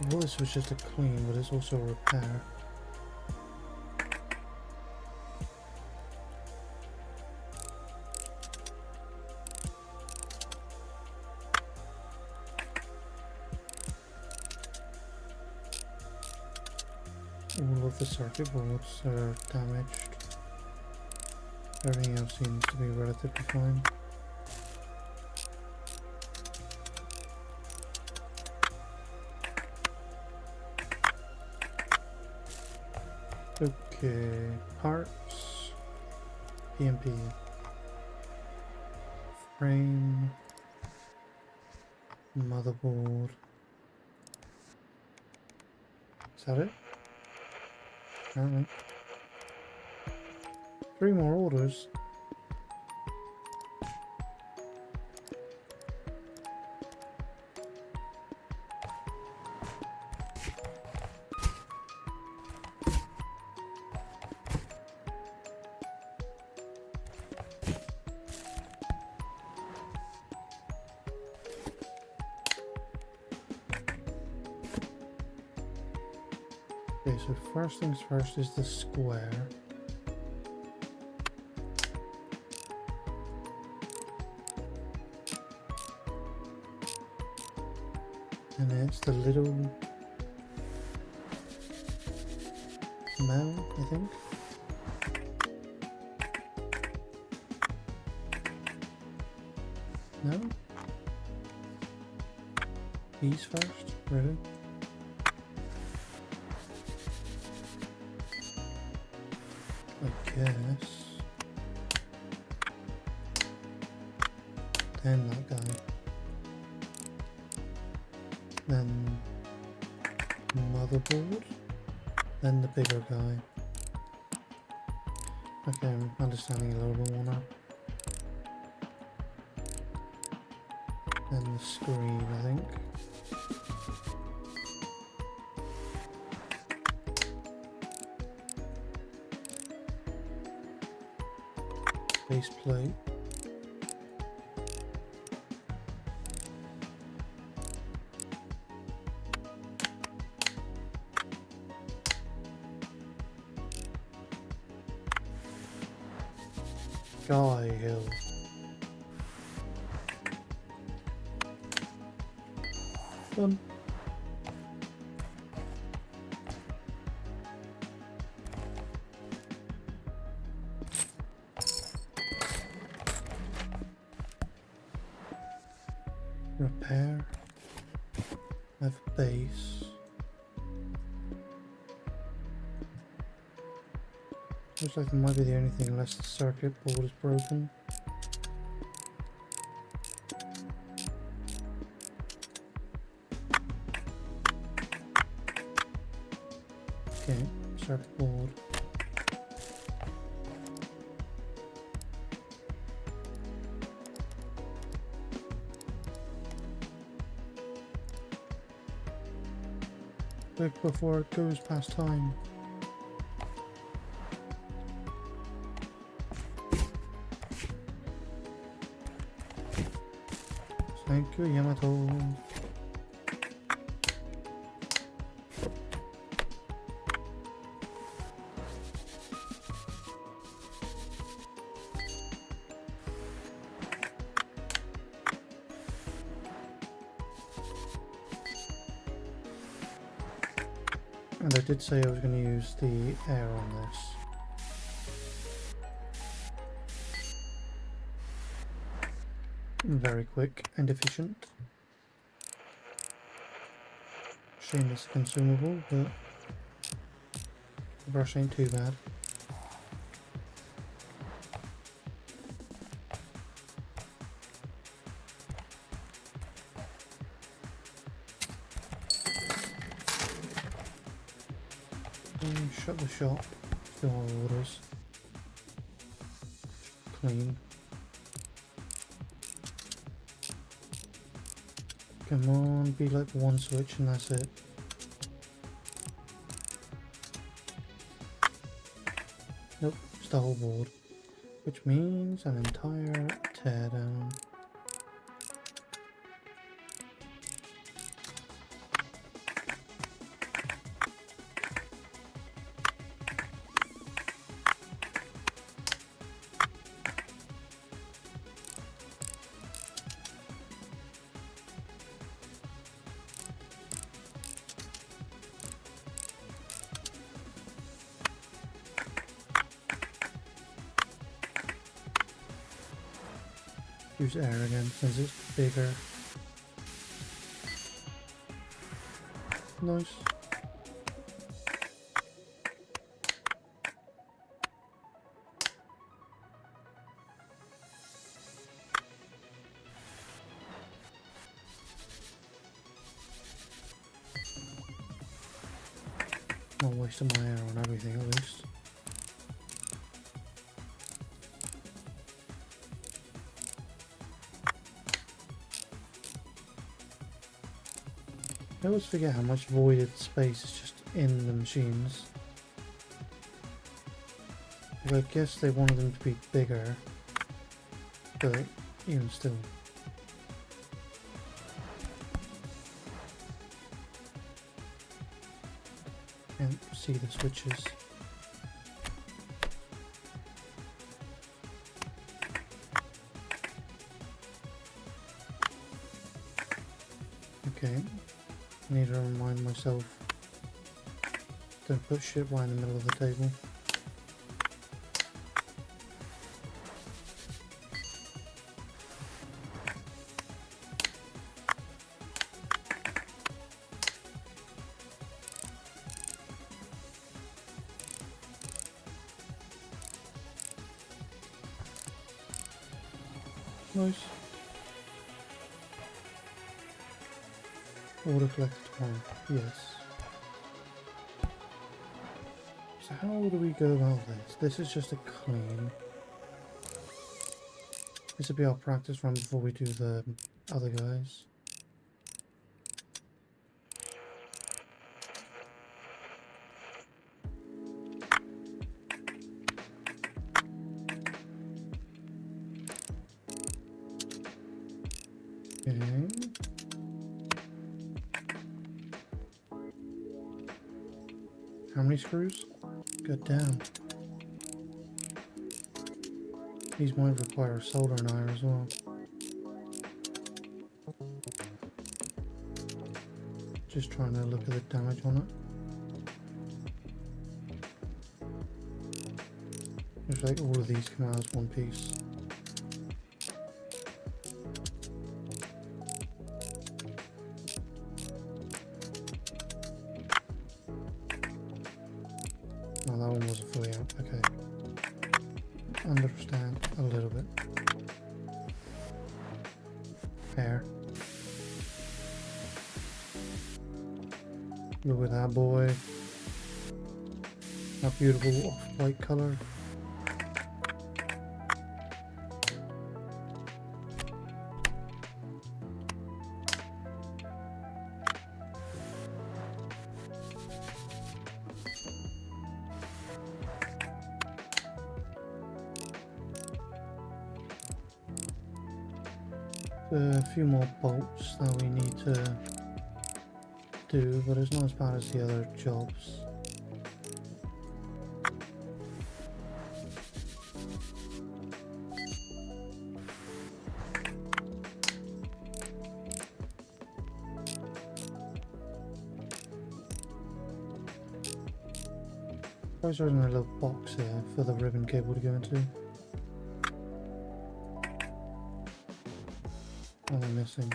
Well, this was just a clean, but it's also a repair. All of the circuit boards are damaged. Everything else seems to be relatively fine. Okay, parts, PMP, frame, motherboard. Is that it? Apparently. 3 more orders. Okay, so first things first is the square. And it's the little mound, I think. No? These first? Really? I guess. Then that guy. Then motherboard. Then the bigger guy. Okay, I'm understanding a little bit more now. Then the screen, I think. Base plate. Guy Hill. Done. Repair. Have base. Looks like it might be the only thing unless the circuit board is broken. Okay, circuit board. Quick before it goes past time. Thank you, Yamato. And I did say I was going to use the air on this. Very quick and efficient. Shame it's consumable, but the brush ain't too bad. Shut the shop. Still all orders. Clean. Come on, be like one switch and that's it. Nope, it's the whole board. Which means an entire teardown. Use air again since it's bigger. Nice. Not wasting my air on everything at least. I always forget how much voided space is just in the machines. Like, I guess they wanted them to be bigger, but even still. Can't see the switches. Okay, need to remind myself, don't put shit right in the middle of the table. Nice. Order collected tomorrow. Yes. So how do we go about this? This is just a clean. This will be our practice run before we do the other guys. Okay. How many screws? God damn. These might require a soldering iron as well. Just trying to look at the damage on it. Looks like all of these come out as one piece. Oh, that one wasn't fully out. Okay. Understand a little bit. Fair. Look at that boy. That beautiful off-white color. A few more bolts that we need to do, but it's not as bad as the other jobs. There's a little box here for the ribbon cable to go into. What am I missing?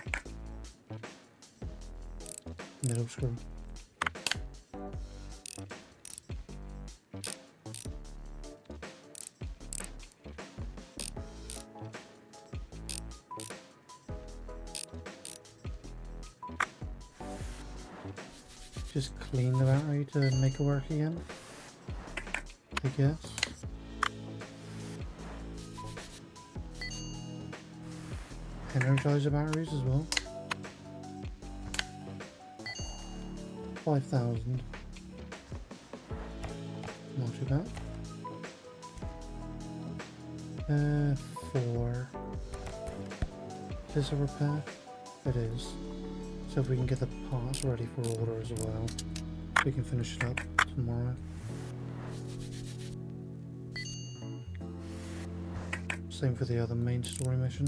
Middle screw. Just clean the battery to make it work again, I guess. Energizer batteries as well. 5,000. Not too bad. 4. Is this a repair? It is. So if we can get the parts ready for order as well, we can finish it up tomorrow. Same for the other main story mission.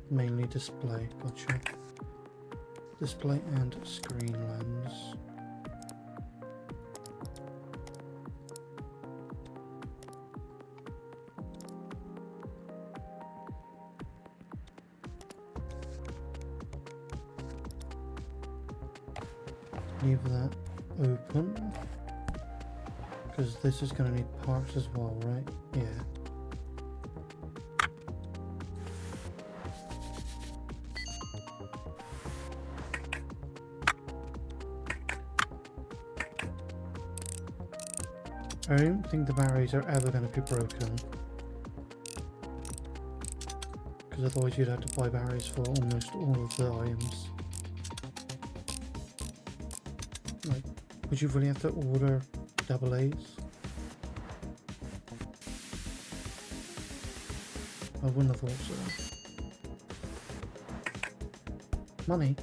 Mainly display, gotcha. Display and screen lens. Leave that open, because this is going to need parts as well, right? Yeah. I don't think the batteries are ever going to be broken. because otherwise you'd have to buy berries for almost all of the items. Like, would you really have to order double A's? I wouldn't have thought so. Money?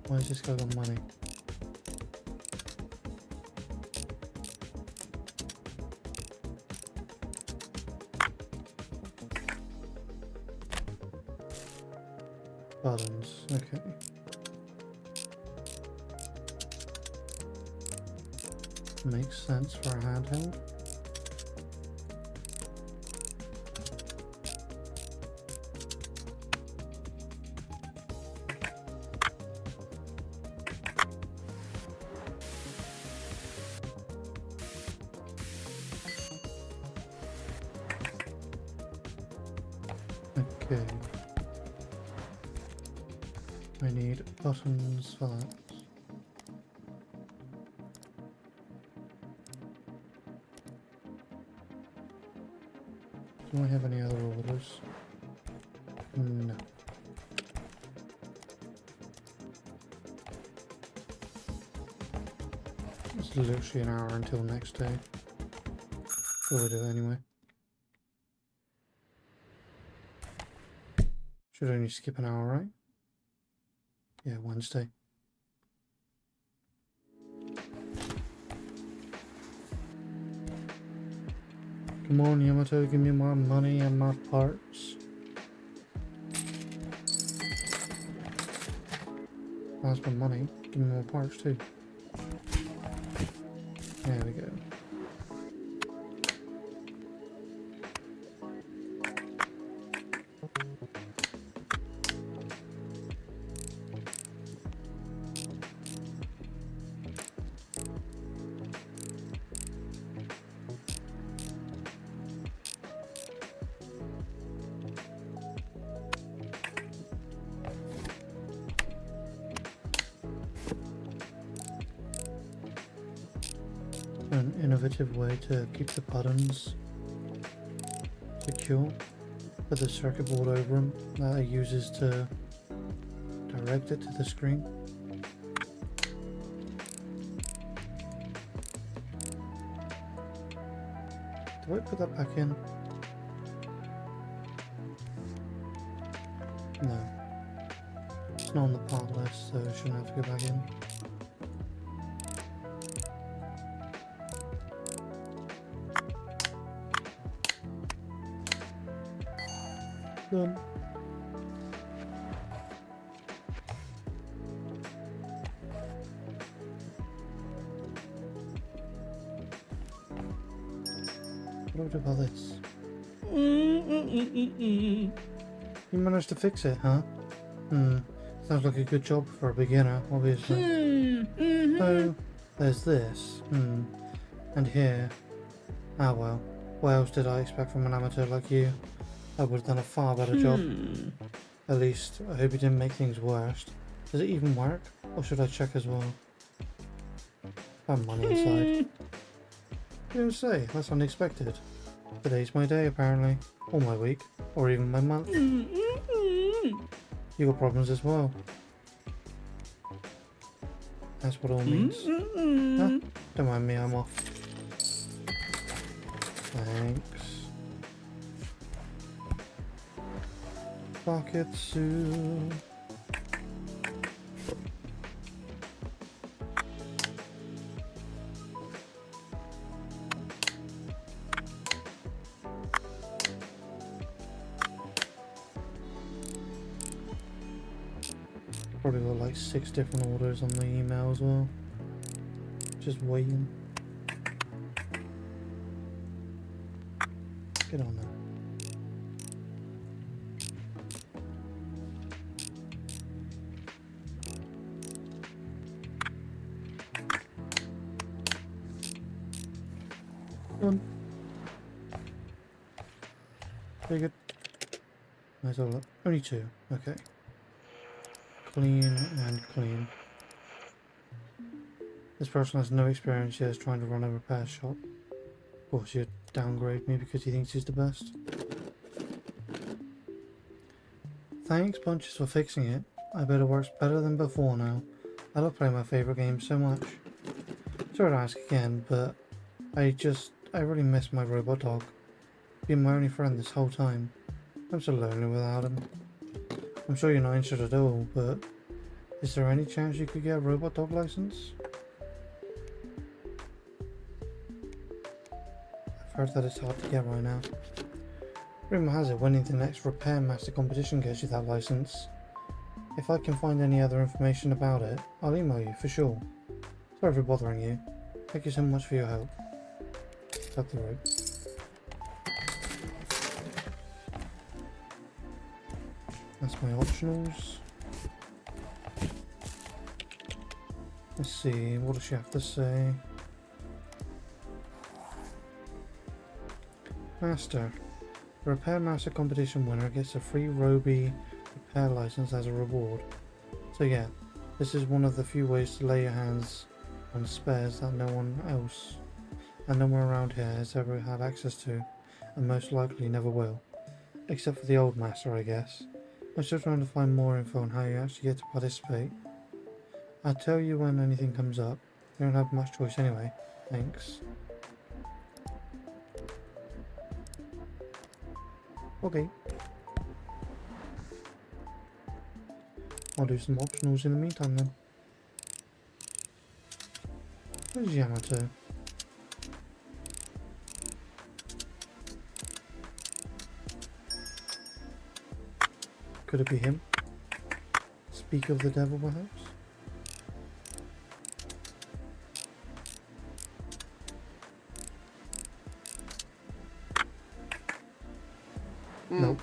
Why is this guy got money? Buttons, okay. Makes sense for a handheld. Okay. I need buttons for that. Do I have any other orders? No. It's literally an hour until next day. Or we do it anyway. Should only skip an hour, right? Yeah, Wednesday. Come on, Yamato, give me my money and my parts. That's my money. Give me more parts too. There we go. An innovative way to keep the buttons secure with the circuit board over them that it uses to direct it to the screen. Do I put that back in? No. It's not on the part list, so it shouldn't have to go back in. Done. What do I do about this? You managed to fix it, huh? Sounds like a good job for a beginner, obviously. So, there's this. And here. Ah well. What else did I expect from an amateur like you? I would have done a far better job. At least, I hope you didn't make things worse. Does it even work? Or should I check as well? I have money inside. You don't say, that's unexpected. Today's my day apparently. Or my week. Or even my month. You got problems as well. That's what all means. Huh? Don't mind me, I'm off. Thanks. Baketsu. Probably got like 6 different orders on the email as well. Just waiting. Get on there. Done. Very good. Nice all up. Only 2. Okay. Clean and clean. This person has no experience yet trying to run a repair shop. Of course, you downgrade me because he thinks he's the best. Thanks bunches for fixing it. I bet it works better than before now. I love playing my favourite game so much. Sorry to ask again, but I really miss my robot dog. Been my only friend this whole time. I'm so lonely without him. I'm sure you're not interested at all, but is there any chance you could get a robot dog license? I've heard that it's hard to get right now. Rumour has it winning the next Repair Master competition gets you that license. If I can find any other information about it, I'll email you for sure. Sorry for bothering you. Thank you so much for your help. Cut the rope. That's my optionals. Let's see, what does she have to say? Master. The Repair Master competition winner gets a free Roby repair license as a reward. So yeah, this is one of the few ways to lay your hands on spares that no one else and no one around here has ever had access to, and most likely never will. Except for the old master, I guess. I'm still trying to find more info on how you actually get to participate. I'll tell you when anything comes up. You don't have much choice anyway. Thanks. Okay. I'll do some optionals in the meantime then. Where's Yamato? Could it be him? Speak of the devil, perhaps? Nope.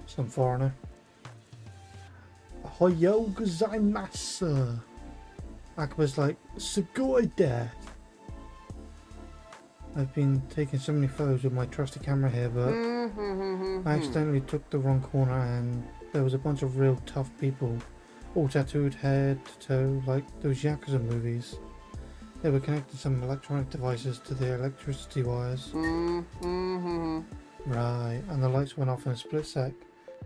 Some foreigner. Hoyo gozaimasu. Akaba's like, Sugoi there. I've been taking so many photos with my trusty camera here, but I accidentally took the wrong corner and there was a bunch of real tough people, all tattooed head to toe like those Yakuza movies. They were connecting some electronic devices to the electricity wires. Right, and the lights went off in a split sec,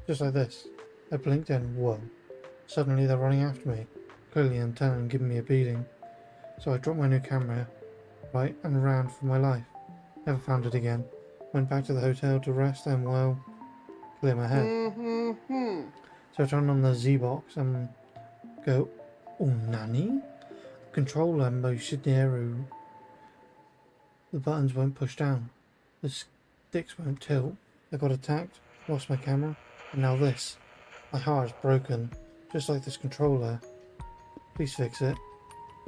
just like this. I blinked and whoa. Suddenly they're running after me, clearly intent on giving me a beating. So I dropped my new camera, right, and ran for my life. Never found it again. Went back to the hotel to rest and, well, clear my head. So I turned on the Z-box and go, oh nani? Controller Moshineru. The buttons won't push down. The sticks won't tilt. I got attacked, lost my camera, and now this. My heart is broken, just like this controller. Please fix it.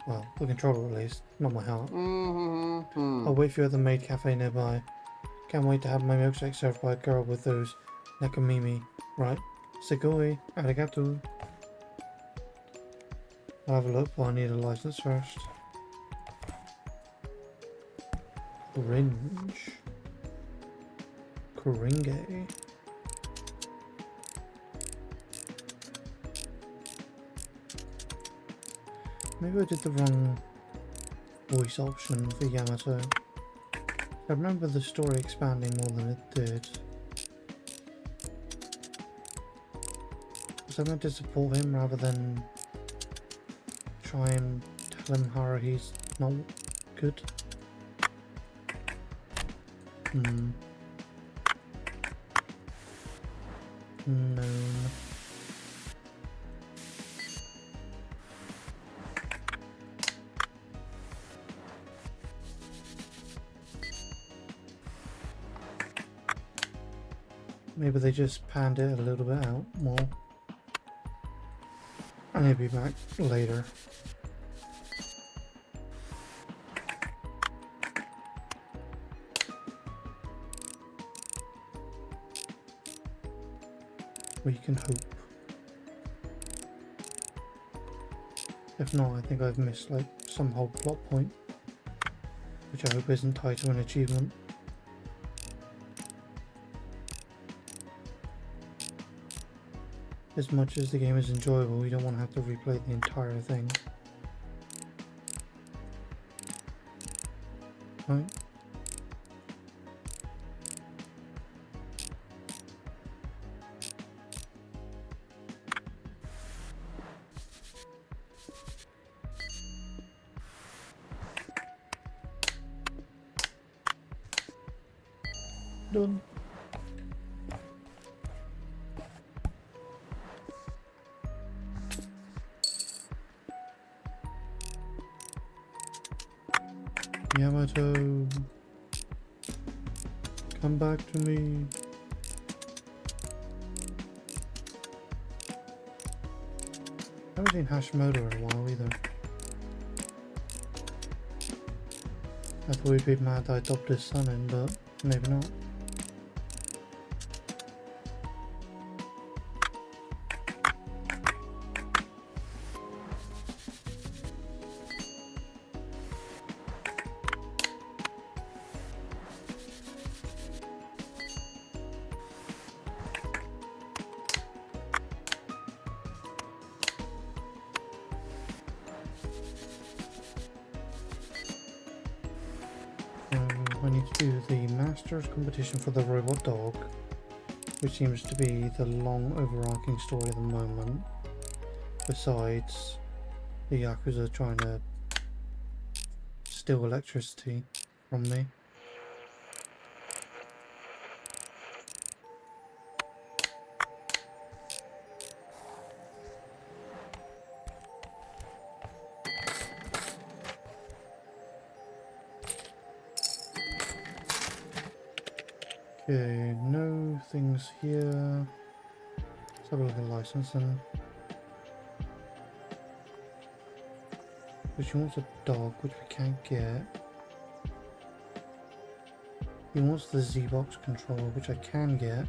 Well, the controller at least, not my heart. I'll wait for you at the maid cafe nearby. Can't wait to have my milkshake served by a girl with those nekomimi. Right? Sugoi, arigato. I'll have a look, but I need a license first. Orange. Koringe. Maybe I did the wrong voice option for Yamato. I remember the story expanding more than it did. Was I meant to support him rather than try and tell him how he's not good? No. Maybe they just panned it a little bit out more. And he'll be back later. We can hope. If not, I think I've missed like some whole plot point, which I hope isn't tied to an achievement. As much as the game is enjoyable, you don't want to have to replay the entire thing. Right. Done. Yamato, come back to me. I haven't seen Hashimoto in a while either. I thought he'd be mad that I dubbed his son in, but maybe not. I need to do the Masters competition for the robot dog, which seems to be the long overarching story at the moment, besides the Yakuza trying to steal electricity from me. Okay, no things here. Let's have a look at licensing. Which wants a dog, which we can't get. He wants the Z-Box controller, which I can get.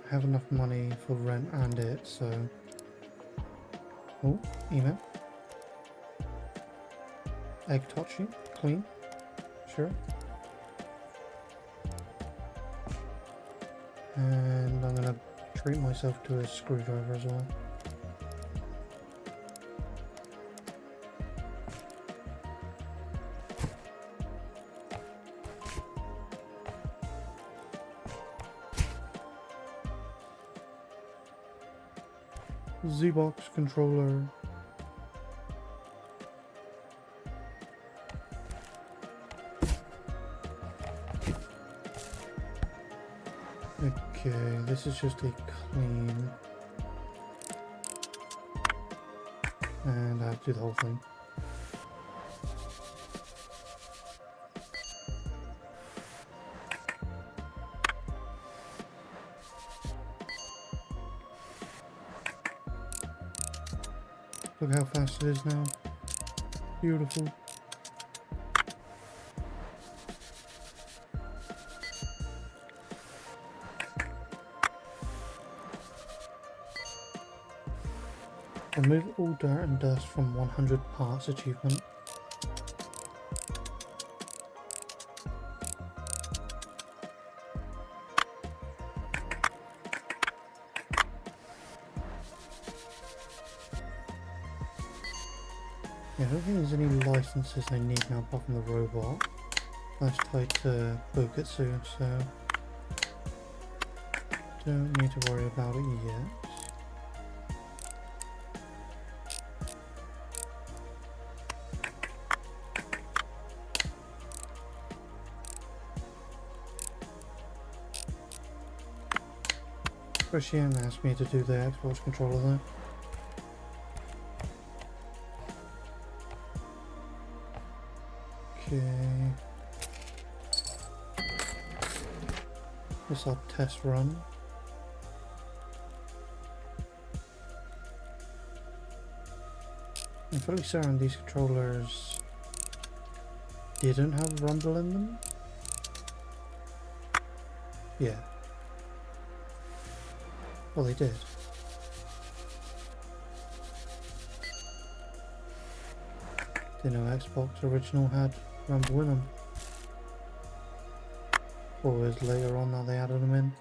I have enough money for rent and it, so... Oh, email. Egg Tochi, clean. Sure. And I'm gonna treat myself to a screwdriver as well. Z-Box controller. Okay, this is just a clean. And I have to do the whole thing. Look how fast it is now. Beautiful. Remove all dirt and dust from 100 parts achievement. Yeah, I don't think there's any licenses I need now apart from the robot. That's tied to Bokatsu, so don't need to worry about it yet. But she hasn't asked me to do the Xbox controller though. Okay. This is our test run. I'm fairly certain these controllers didn't have rumble in them. Yeah. Well, they did. Didn't know Xbox original had rumble in them. Or was later on that they added them in.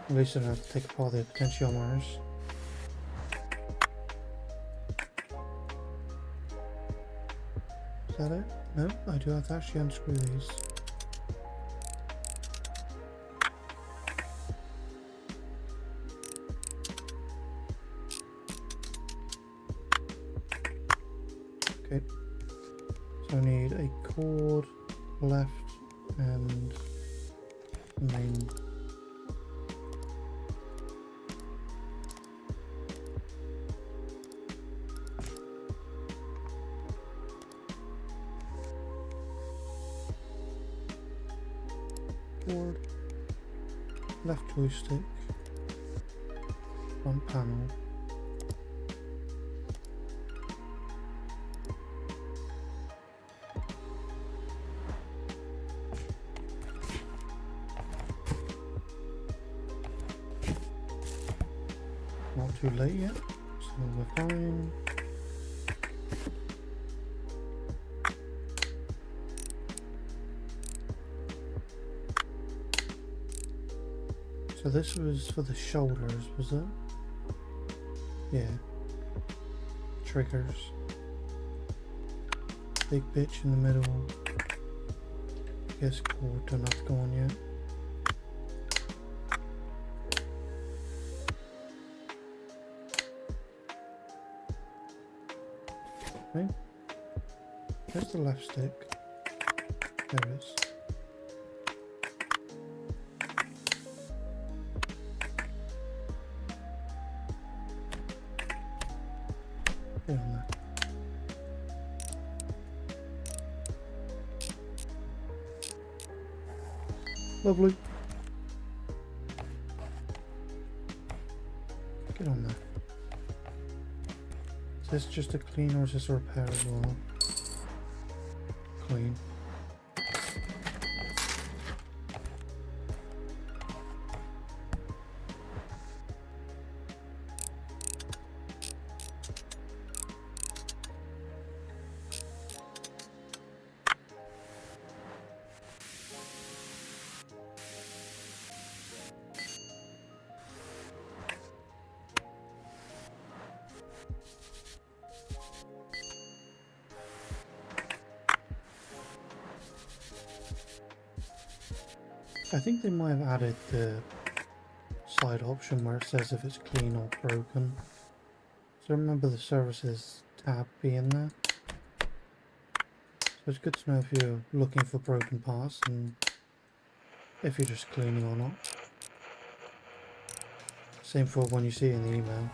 At least I don't have to take apart the potentiometers. Is that it? No, I do have to actually unscrew these. Okay, so I need a cord, left, and main. Cord, left joystick, front panel. Not too late yet, so we're fine. So this was for the shoulders, was it? Yeah. Triggers. Big bitch in the middle. Guess cord don't have to go on yet. Okay. There's the left stick. There it is. Get on there. Lovely. Get on there. Is this just a clean or is this a repair as well? Clean. I think they might have added the side option where it says if it's clean or broken. So I remember the services tab being there. So it's good to know if you're looking for broken parts and if you're just cleaning or not. Same for when you see it in the email.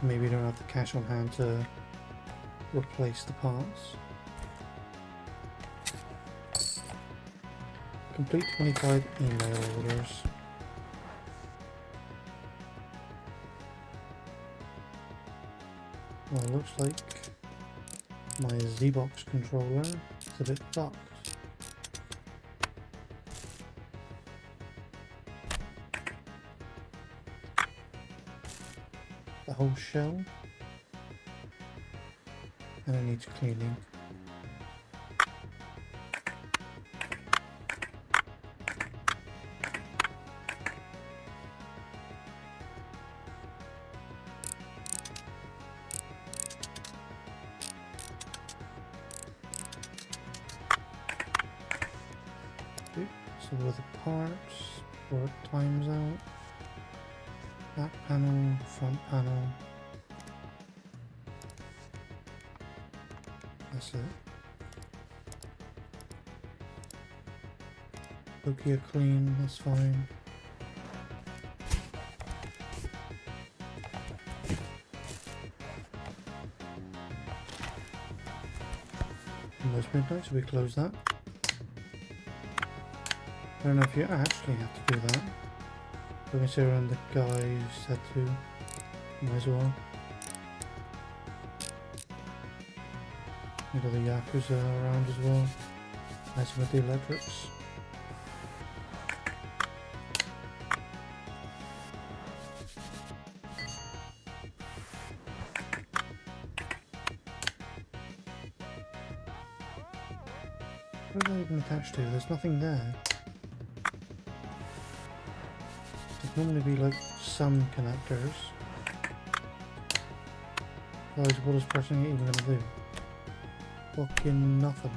Maybe you don't have the cash on hand to replace the parts. Complete 25 email orders. Well, it looks like my Z-Box controller is a bit fucked. The whole shell, and it needs cleaning. So with the parts, before it times out, back panel, front panel, that's it. Nokia clean, that's fine. Almost midnight, so we close that. I don't know if you actually have to do that, but considering the guy said to, might as well. You got the Yakuza around as well, nice with the electrics. What are they even attached to? There's nothing there. normally be like some connectors. Guys, what is pressing it even gonna do? Fucking nothing.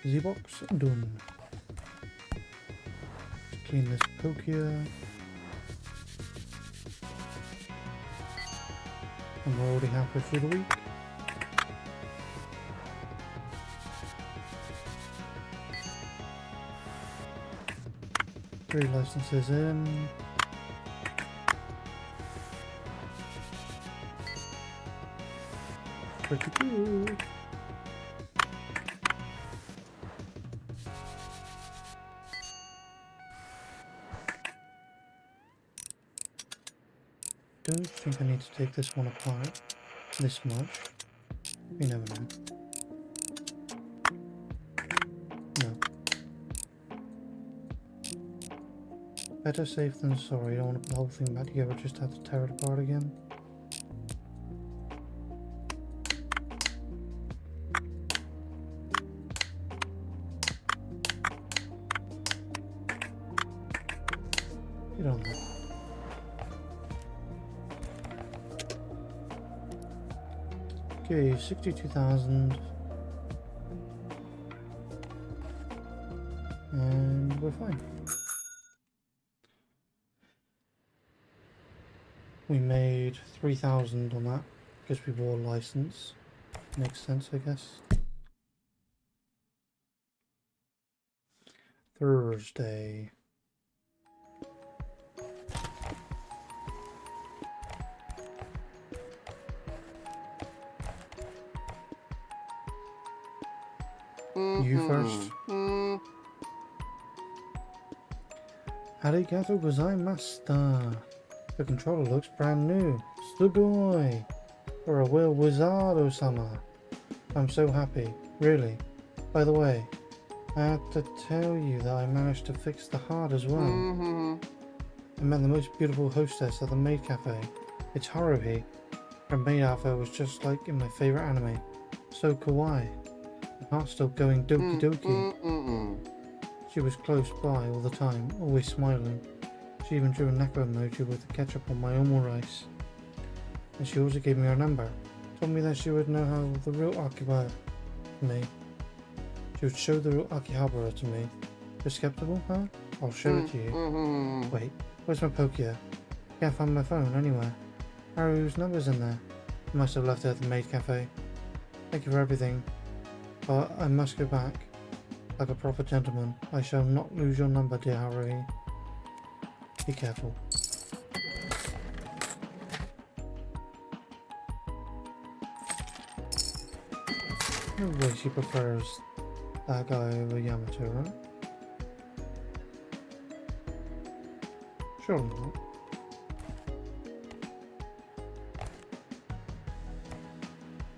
Z-box done. Clean this poke here. And we're already halfway through the week. Three licenses in. Pretty good. Don't think I need to take this one apart this much. You never know. No. Better safe than sorry. I don't want to put the whole thing back together, just have to tear it apart again. Get on there. Okay, 62,000. And we're fine. We made 3,000 on that because we bought a license. Makes sense, I guess. Thursday. You first. Arigato gozaimashita. The controller looks brand new. Sugoi! For a real wizard-sama. I'm so happy. Really. By the way, I had to tell you that I managed to fix the heart as well. I met the most beautiful hostess at the maid cafe. It's Haruhi. Her maid outfit was just like in my favorite anime. So kawaii. My heart's still going doki doki. She was close by all the time, always smiling. She even drew a neko emoji with the ketchup on my omu rice. And she also gave me her number. Told me that she would know how the real Akihabara to me. She would show the real Akihabara to me. You're skeptical, huh? I'll show it to you. Wait, where's my Pokia? Can't find my phone anywhere. Haru's number's in there. I must have left it at the maid cafe. Thank you for everything. But I must go back. Like a proper gentleman, I shall not lose your number, dear Haruhi. Be careful. No way she prefers that guy over Yamato, right? Surely not.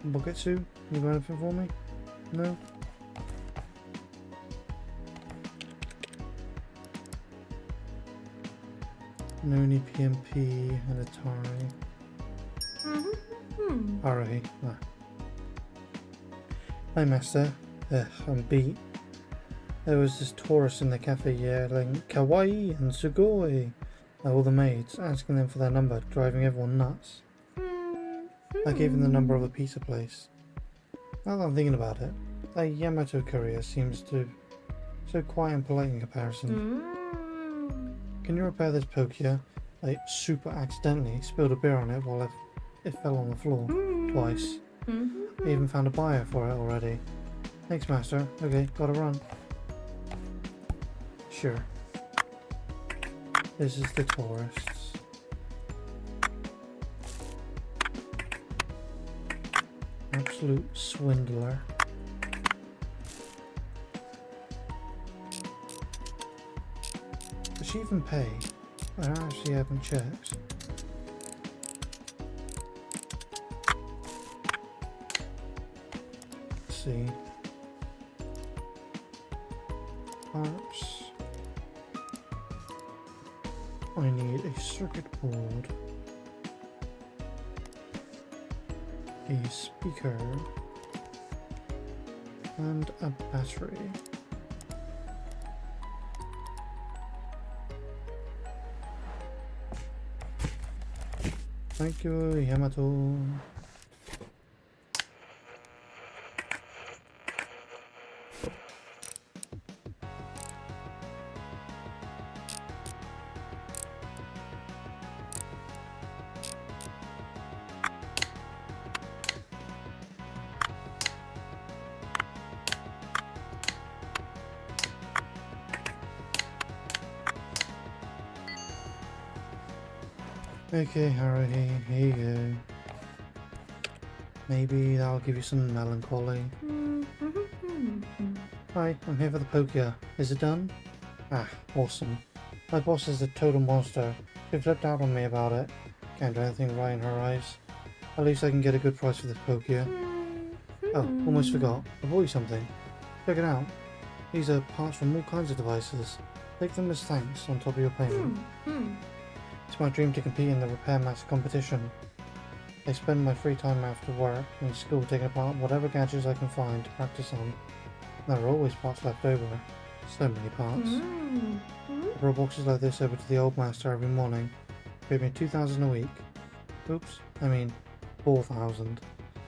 Boketsu, you got anything for me? No? Noni, PMP, and Atari. Haruhi. Ah. Hi, Master. I'm beat. There was this tourist in the cafe yelling kawaii and sugoi at all the maids, asking them for their number, driving everyone nuts. I gave him the number of a pizza place. Now that I'm thinking about it, that Yamato courier seems to so quiet and polite in comparison. Can you repair this Pokia? I super accidentally spilled a beer on it while it fell on the floor twice. I even found a buyer for it already. Thanks, Master. Okay, gotta run. Sure. This is the tourists. Absolute swindler. Does she even pay? I actually haven't checked. Let's see. Parts. I need a circuit board. a speaker, and a battery. Thank you, Yamato. Okay, Haruhi, here you go. Maybe that'll give you some melancholy. Hi, I'm here for the pokia. Is it done? Ah, awesome. My boss is a total monster. She flipped out on me about it. Can't do anything right in her eyes. At least I can get a good price for this pokia. Oh, almost forgot. I bought you something. Check it out. These are parts from all kinds of devices. Take them as thanks on top of your payment. It's my dream to compete in the Repair Master competition. I spend my free time after work and school taking apart whatever gadgets I can find to practice on. There are always parts left over. So many parts. I brought boxes like this over to the old master every morning. Paid me 2,000 a week. Oops, I mean 4,000.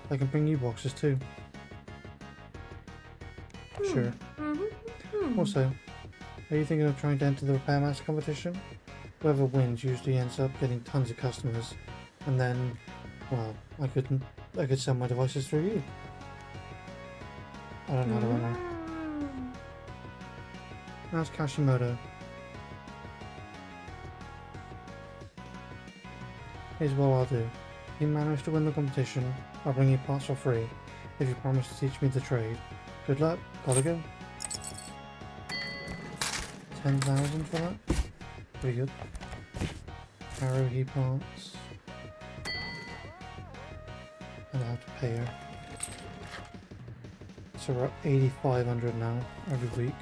I can bring you boxes too. Sure. Also, are you thinking of trying to enter the Repair Master competition? Whoever wins usually ends up getting tons of customers, and then, well, I could sell my devices through you. I don't know how to enter. Ask Kashimoto. Here's what I'll do. If you manage to win the competition, I'll bring you parts for free, if you promise to teach me the trade. Good luck. Gotta go. 10,000 for that? Pretty good. Haruhi parts. I'll have to pay her. So we're at 8,500 now, every week.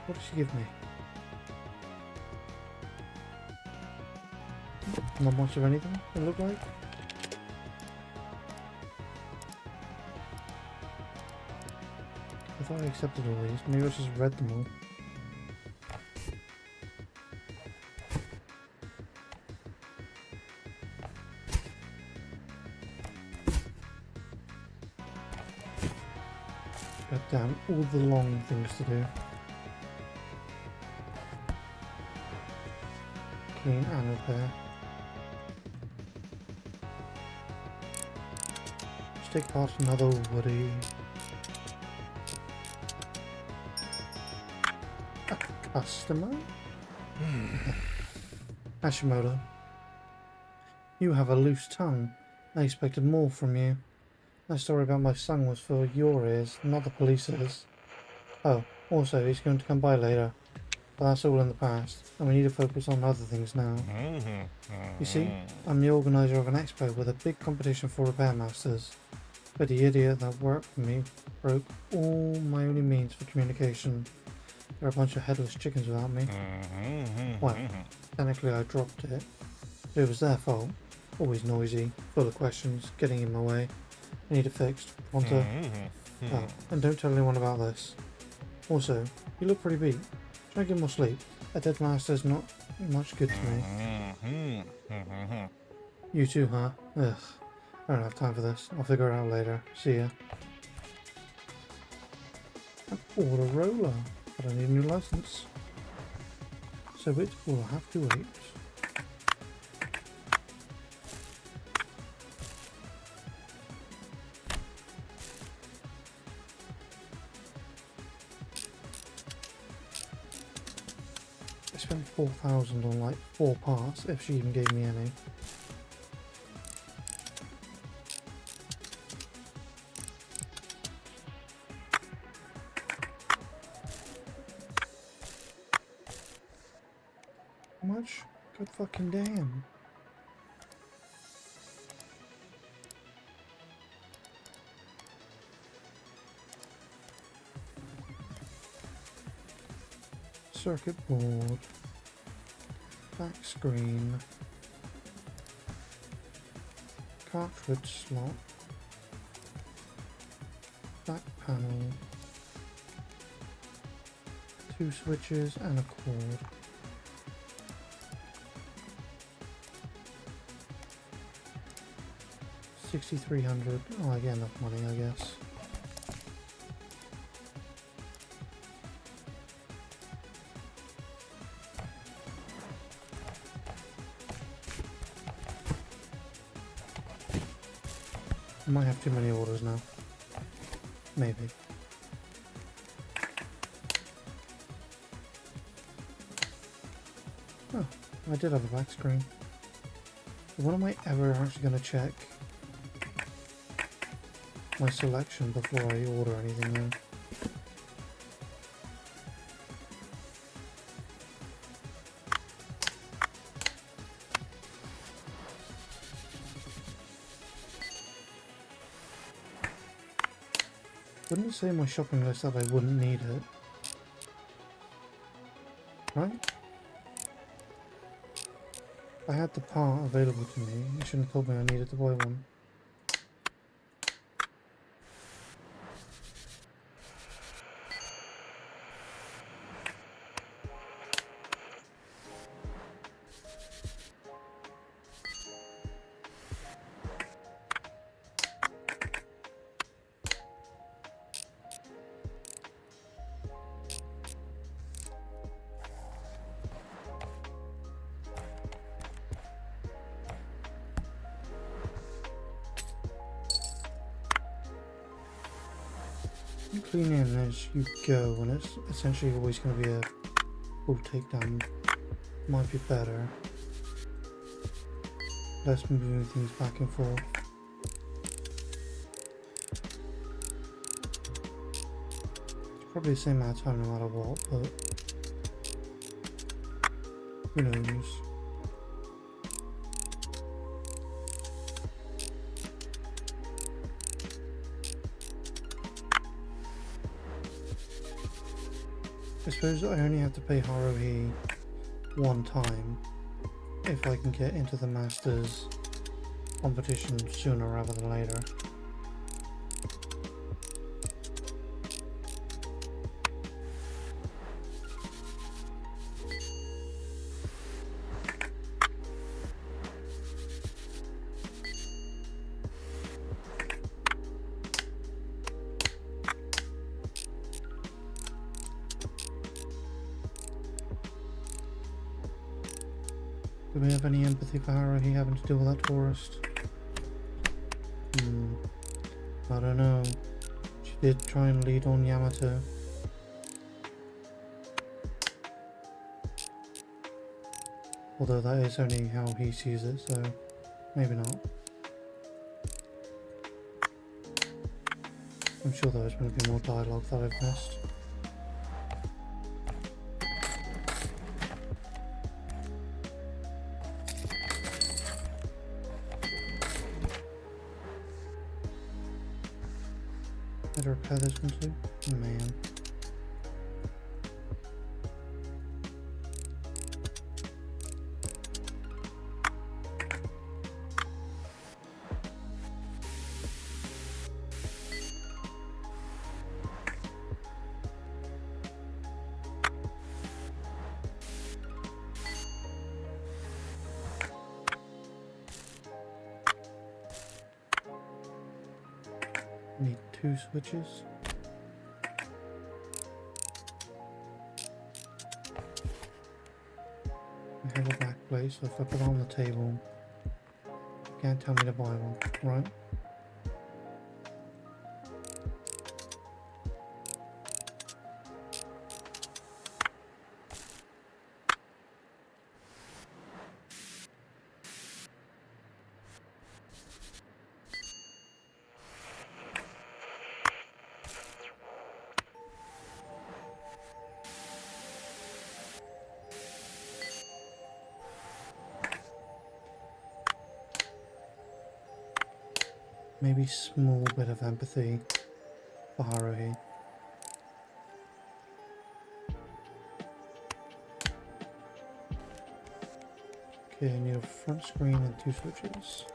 What did she give me? Not much of anything, it looked like. I thought I accepted all these. Maybe I just read them all. God damn, all the long things to do. Clean and repair. Let's take apart another Woody. A customer? Hashimoto. You have a loose tongue. I expected more from you. That story about my son was for your ears, not the police's. Oh, also, he's going to come by later. But that's all in the past, and we need to focus on other things now. You see, I'm the organizer of an expo with a big competition for repair masters. But the idiot that worked for me broke all my only means for communication. They're a bunch of headless chickens without me. Well, technically I dropped it. It was their fault. Always noisy, full of questions, getting in my way. I need it fixed. Pronto. Oh, and don't tell anyone about this. Also, you look pretty beat. Try and get more sleep. A dead master's not much good to me. You too, huh? Ugh. I don't have time for this. I'll figure it out later. See ya. An Autoroller. But I need a new license. So it will have to wait. I spent 4,000 on like 4 parts, if she even gave me any. How much? God fucking damn. Circuit board. Back screen. cartridge slot, back panel, 2 switches and a cord. $6,300. Oh, I get enough money, I guess. I might have too many orders now. Maybe. Oh, I did have a back screen. When am I ever actually going to check my selection before I order anything now? Wouldn't it say in my shopping list that I wouldn't need it? Right? I had the part available to me. You shouldn't have told me I needed to buy one. You clean in as you go, and it's essentially always going to be a full takedown. Might be better. Less moving things back and forth. It's probably the same amount of time no matter what, but who knows. I suppose I only have to pay Haruhi one time if I can get into the Masters competition sooner rather than later. Do we have any empathy for Haruhi having to do all that for us? I don't know. She did try and lead on Yamato. Although that is only how he sees it, so maybe not. I'm sure there's going to be more dialogue that I've missed. Better repair this one too? Man. Need 2 switches. I have a back plate, so if I put it on the table, you can't tell me to buy one, right? Maybe small bit of empathy for Haruhi. Okay, I need a front screen and 2 switches.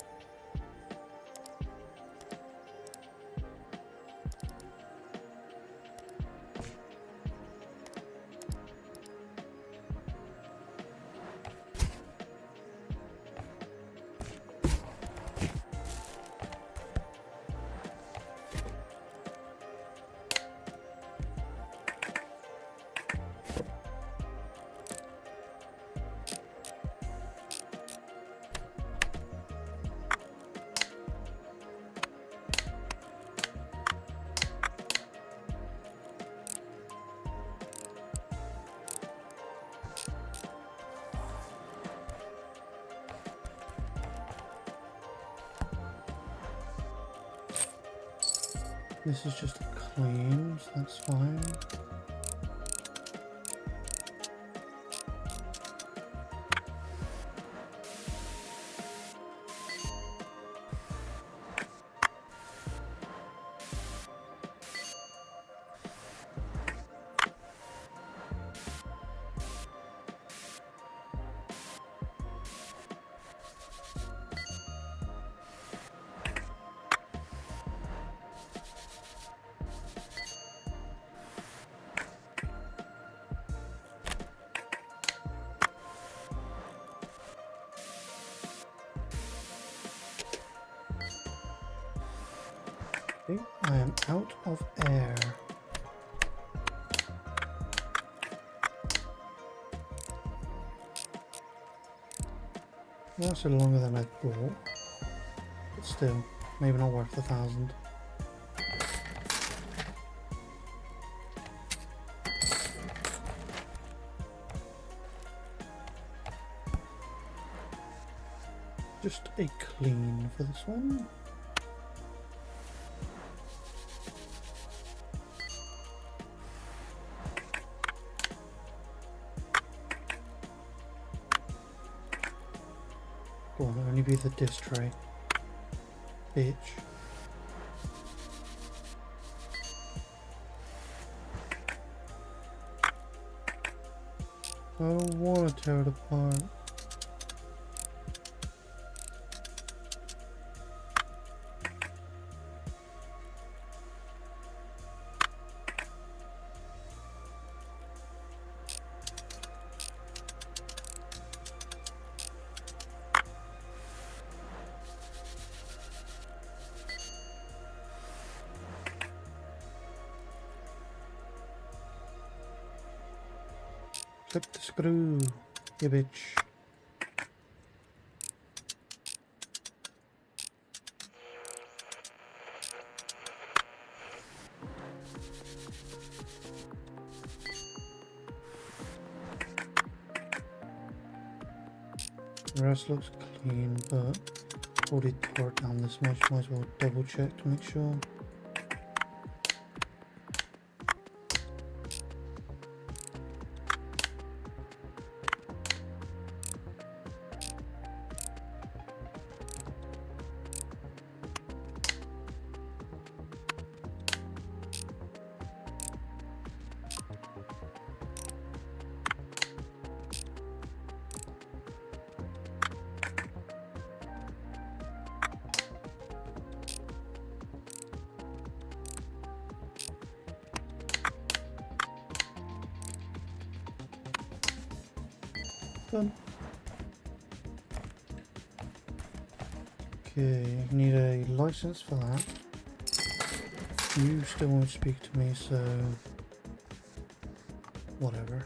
This is just a clean, so that's fine. Okay, I am out of air. Lasted longer than I thought, but still, maybe not worth 1,000. Just a clean for this one. Go on, only be the disc tray. Bitch. I don't want to tear it apart. Clip the screw, you bitch. The rest looks clean, but already tore it down this much, might as well double check to make sure. Done. Okay, need a license for that. You still won't speak to me, so whatever.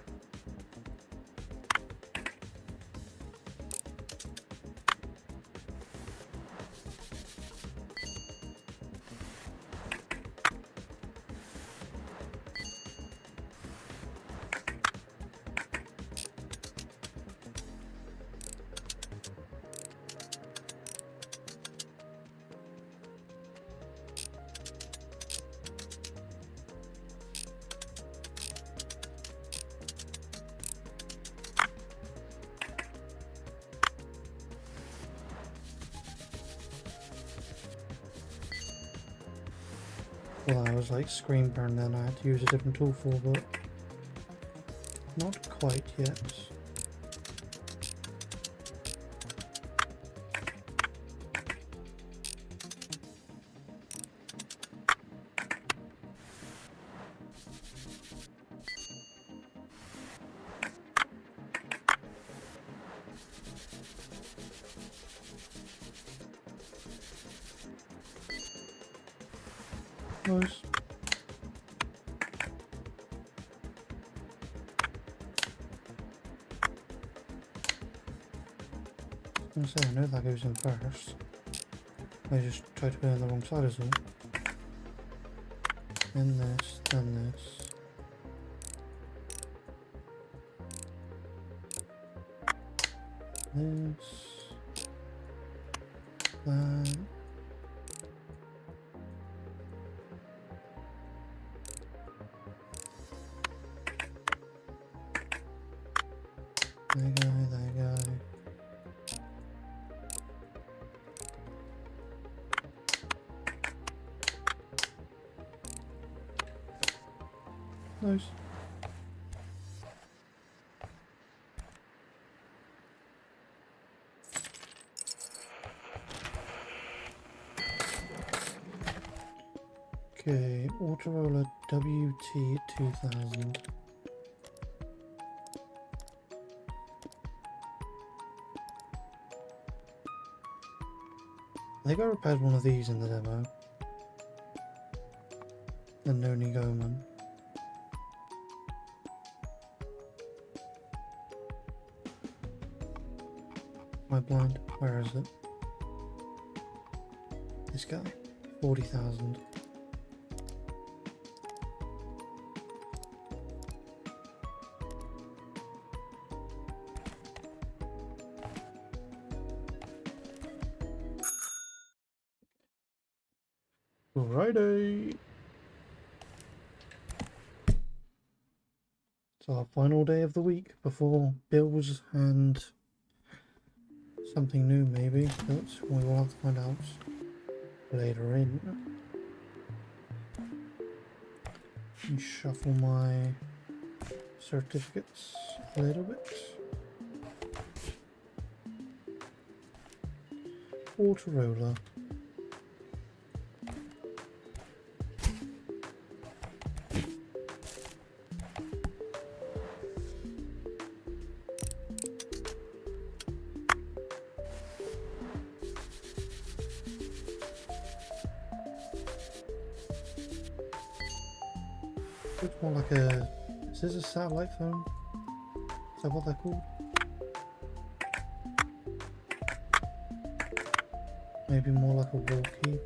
Well, I was like screen burn then, I had to use a different tool for, but not quite yet. Nice. I was gonna say, I know that goes in first. I just tried to put it on the wrong side as well. Then this, then this. This. That. That guy. Nice. Okay, Autoroller WT2000. I think I repaired one of these in the demo. The Noni Goman. Am I blind? Where is it? This guy. 40,000. Friday. It's our final day of the week before bills and something new maybe, but we will have to find out later in. And shuffle my certificates a little bit. Autoroller. Looks more like a... Is this a satellite phone? Is that what they're called? Maybe more like a walkie.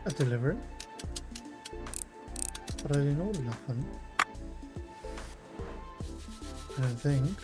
I deliver it. But I didn't order nothing. I don't think.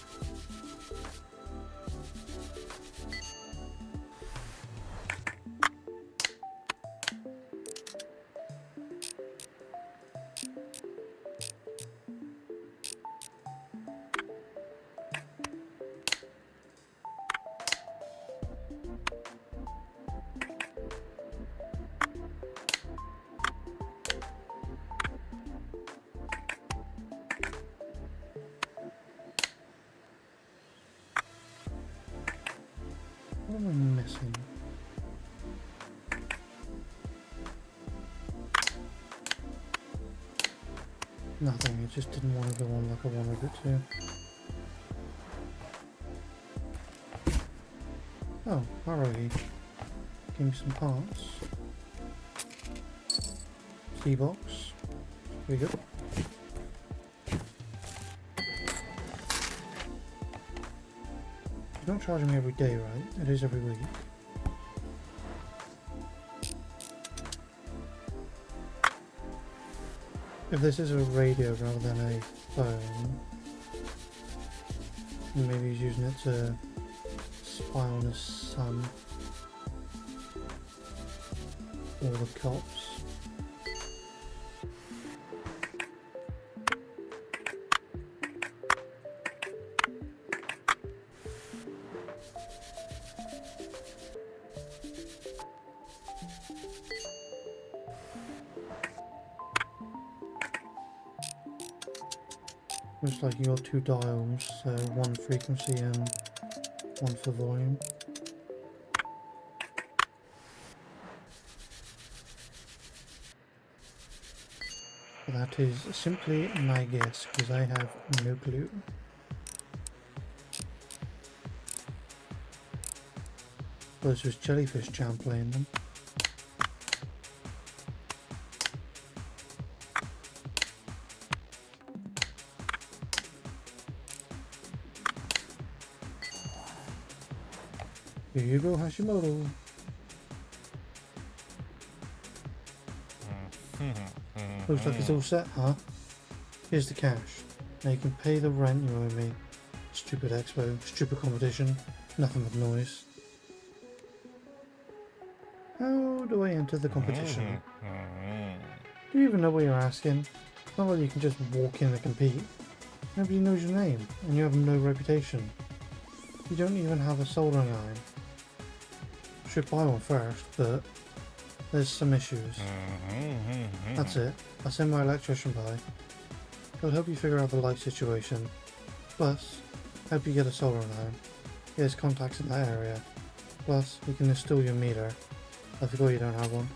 What am I missing? Nothing, it just didn't want to go on like I wanted it to. Oh, alrighty. Give me some parts. Key box. There we go. You're not charging me every day, right? It is every week. If this is a radio rather than a phone, maybe he's using it to spy on his son or the cops. Looks like you got two dials, so one frequency and one for volume. That is simply my guess, because I have no clue. Well, this was Jellyfish Jam playing them. Here you go, Hashimoto. Looks like it's all set, huh? Here's the cash. Now you can pay the rent you owe me. Stupid expo, stupid competition, nothing but noise. How do I enter the competition? Do you even know what you're asking? It's not like you can just walk in and compete. Nobody knows your name, and you have no reputation. You don't even have a soldering iron. Should buy one first, but there's some issues. That's it. I'll send my electrician by. He'll help you figure out the light situation. Plus, help you get a soldering iron. He has contacts in that area. Plus, he can install your meter. I forgot you don't have one.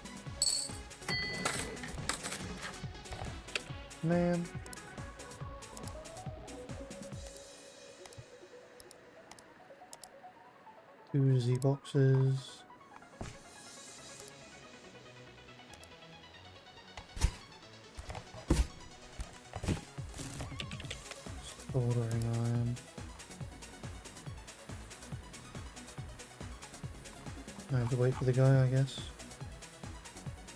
Man. Two Z boxes. Soldering iron. I have to wait for the guy, I guess.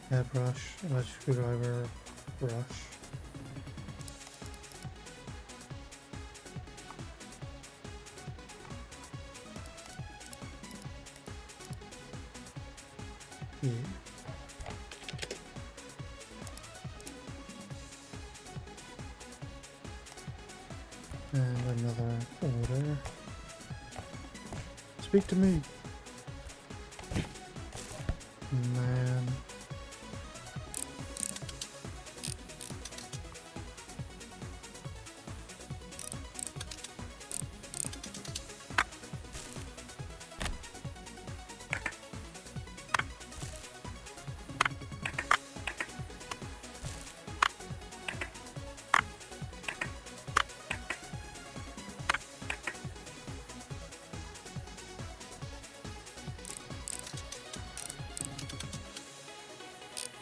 Hairbrush, electric screwdriver, brush. Yeah. And another order. Speak to me. Man.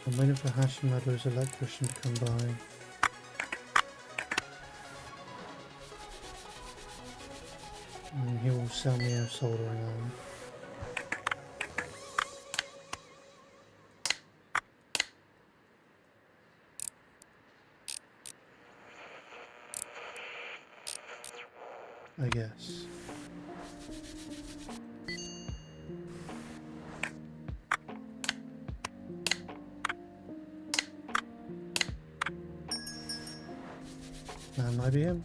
I'm waiting for Hashimoto's electrician to come by. And he will sell me a soldering iron. I guess. That might be him.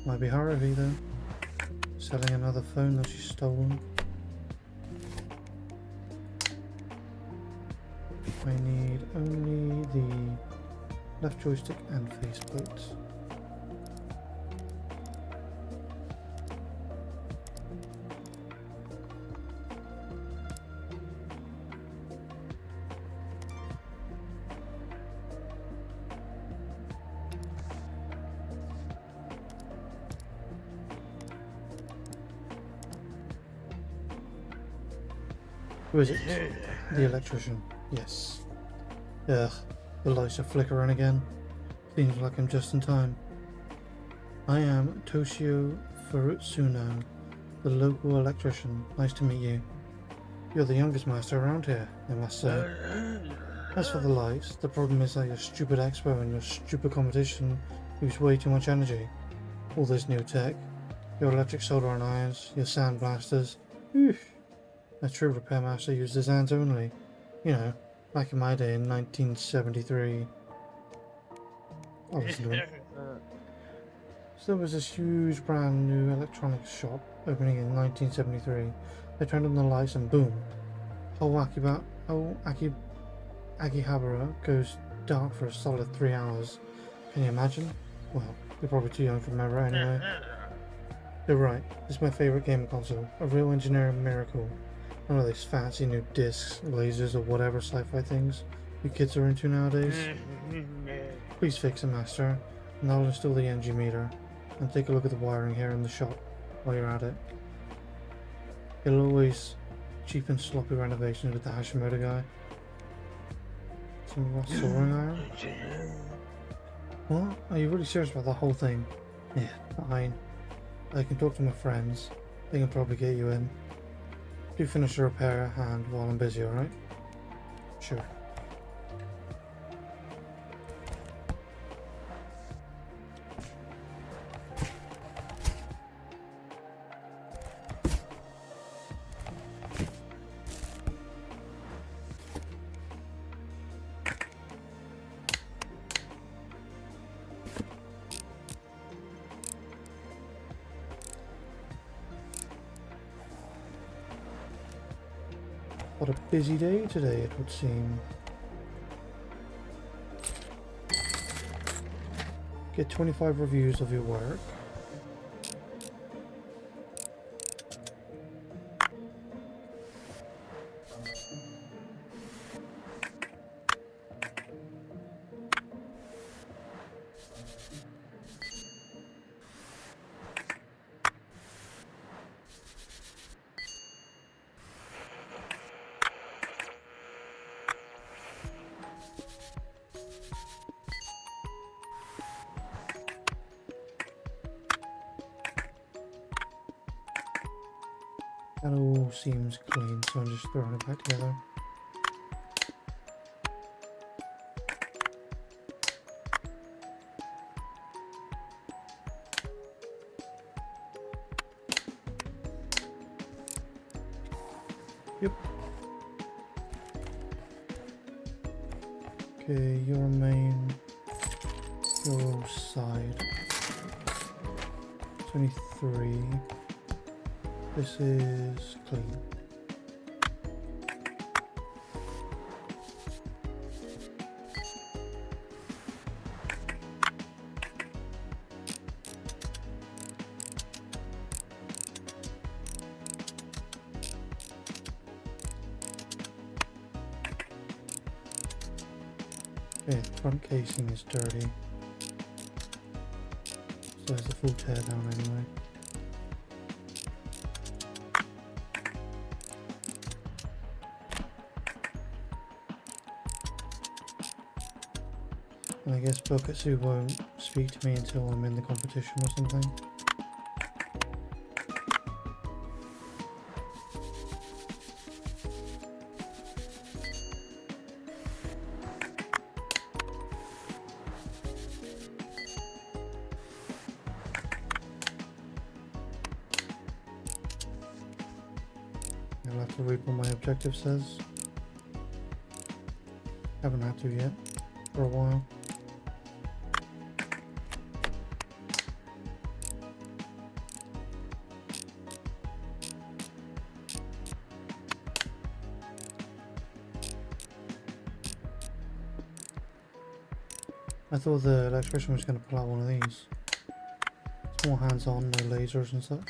Might be Harvey though. Selling another phone that she's stolen. I need only the left joystick and faceplate. Who is it? The electrician. Yes. Ugh, the lights are flickering again. Seems like I'm just in time. I am Toshio Furutsuno, the local electrician. Nice to meet you. You're the youngest master around here, I must say. As for the lights, the problem is that your stupid expo and your stupid competition use way too much energy. All this new tech, your electric soldering irons, your sand blasters. Oof. A true repair master used his hands only. You know, back in my day in 1973. I'll listen to him. So there was this huge brand new electronics shop opening in 1973. They turned on the lights and boom, whole Akihabara goes dark for a solid 3 hours. Can you imagine? Well, you're probably too young to remember it anyway. You're right, it's my favourite gaming console, a real engineering miracle. None of these fancy new discs, lasers or whatever sci-fi things you kids are into nowadays. Please fix it, master, and I'll install the NG meter, and take a look at the wiring here in the shop while you're at it. It'll always cheap and sloppy renovations with the Hashimoto guy. Some what, soldering iron? What? Are you really serious about the whole thing? Yeah, fine. I can talk to my friends. They can probably get you in. Do finish the repair hand while I'm busy, alright? Sure. What a busy day today, it would seem. Get 25 reviews of your work. That all seems clean, so I'm just throwing it back together. Yep. Okay, your main, your side. 23. This is clean. Okay, the front casing is dirty. So there's a full tear down anyway. And I guess Bokatsu won't speak to me until I'm in the competition or something. I'll have to read what my objective says. Haven't had to yet, for a while. I thought the electrician was going to pull out one of these. It's more hands-on, no lasers and such.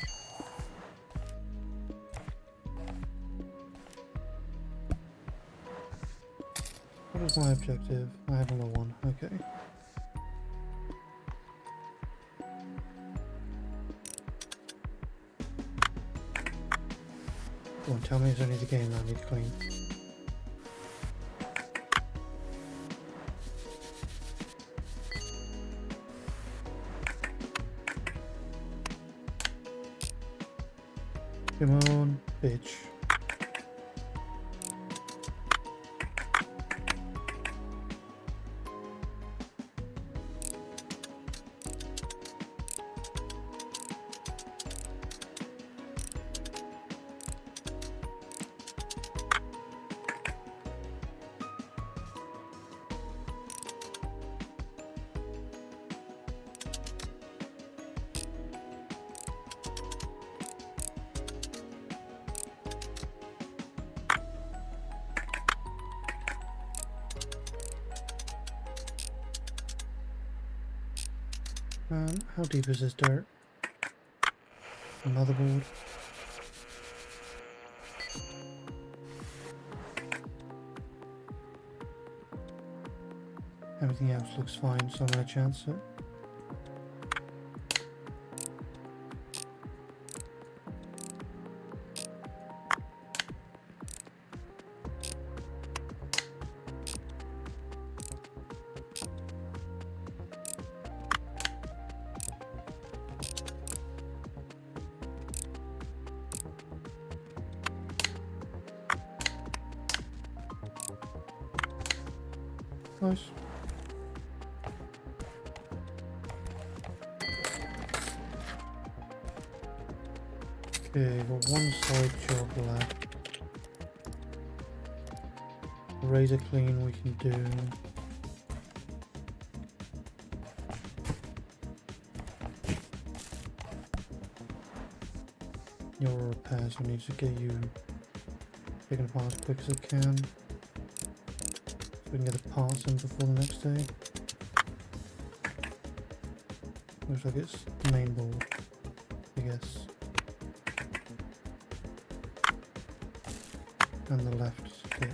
What is my objective? I have another one, okay. Go on, tell me it's only the game that I need to clean. Come on, bitch. How deep is this dirt? The motherboard. Everything else looks fine, so I'm gonna chance it. Nice. Okay, got one side job left. Razor clean we can do. Your repairs, I need to get you Picking apart as quick as I can, so we can get the parts in before the next day. Looks like it's the main board, I guess. And the left stick.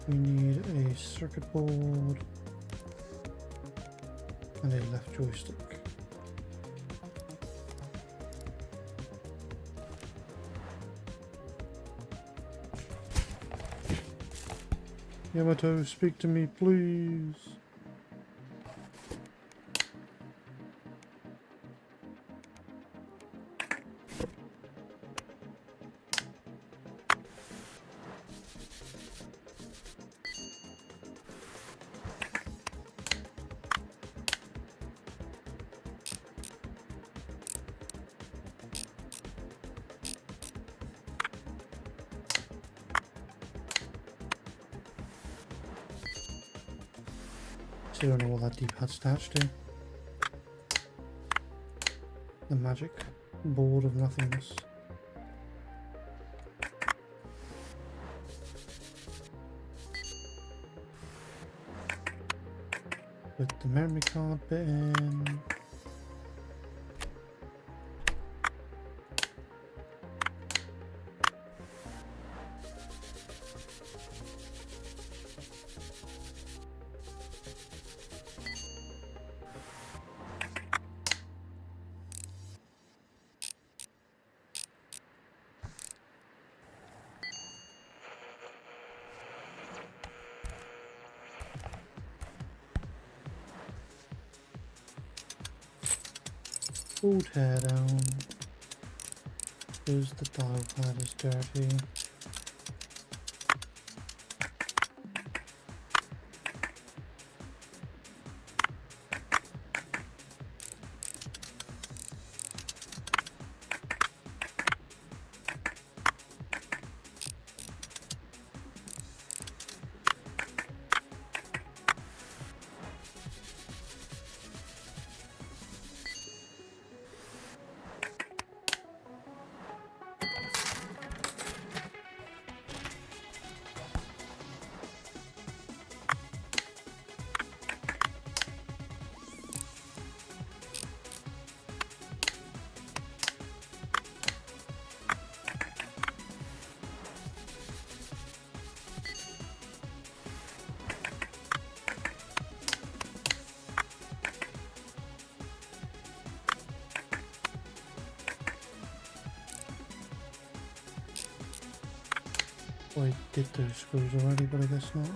We need a circuit board and a left joystick. Yamato, speak to me, please. So I don't know what that D-pad's attached to. The magic board of nothingness. Put the memory card bit in. Full tear down. Because the dial pad is dirty. I did those screws already, but I guess not.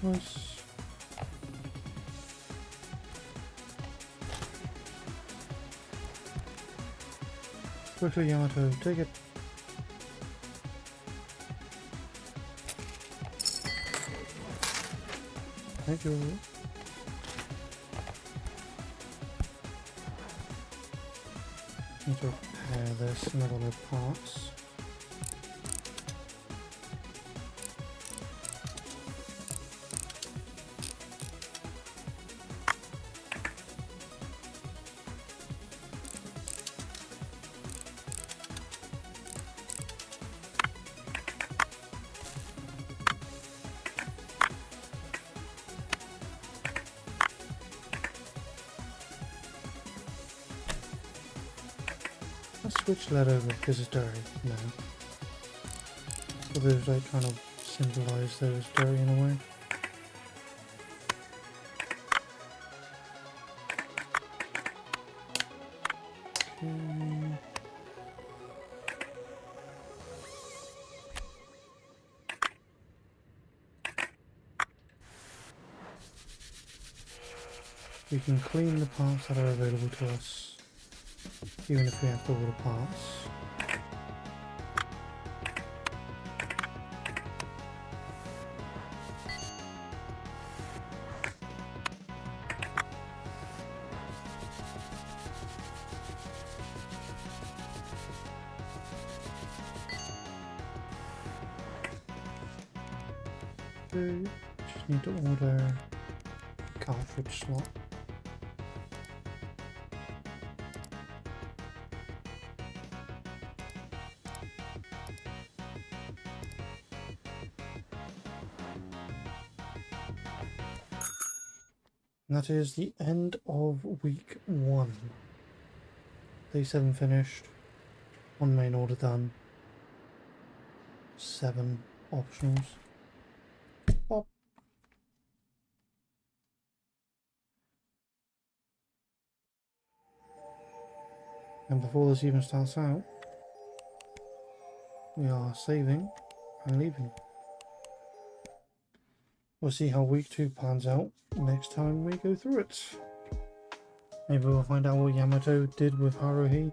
Nice. Quickly, Yamato, take it. Thank you. Need to repair this and I've got no parts. Switch that over because it's dirty now. So there's like trying to symbolize that it's dirty in a way. Okay. We can clean the parts that are available to us, even if we have to order parts. Just need to order a cartridge slot. And that is the end of week 1. Day 7 finished. 1 main order done. 7 optionals. Pop. And before this even starts out, we are saving and leaving. We'll see how week 2 pans out next time we go through it. Maybe we'll find out what Yamato did with Haruhi.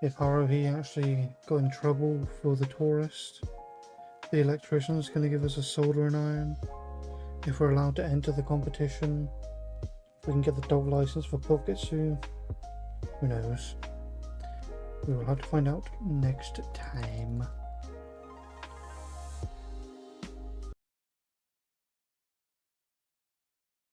If Haruhi actually got in trouble for the tourist. The electrician's going to give us a soldering iron. If we're allowed to enter the competition. If we can get the dog license for Poketsu. Who knows? We will have to find out next time.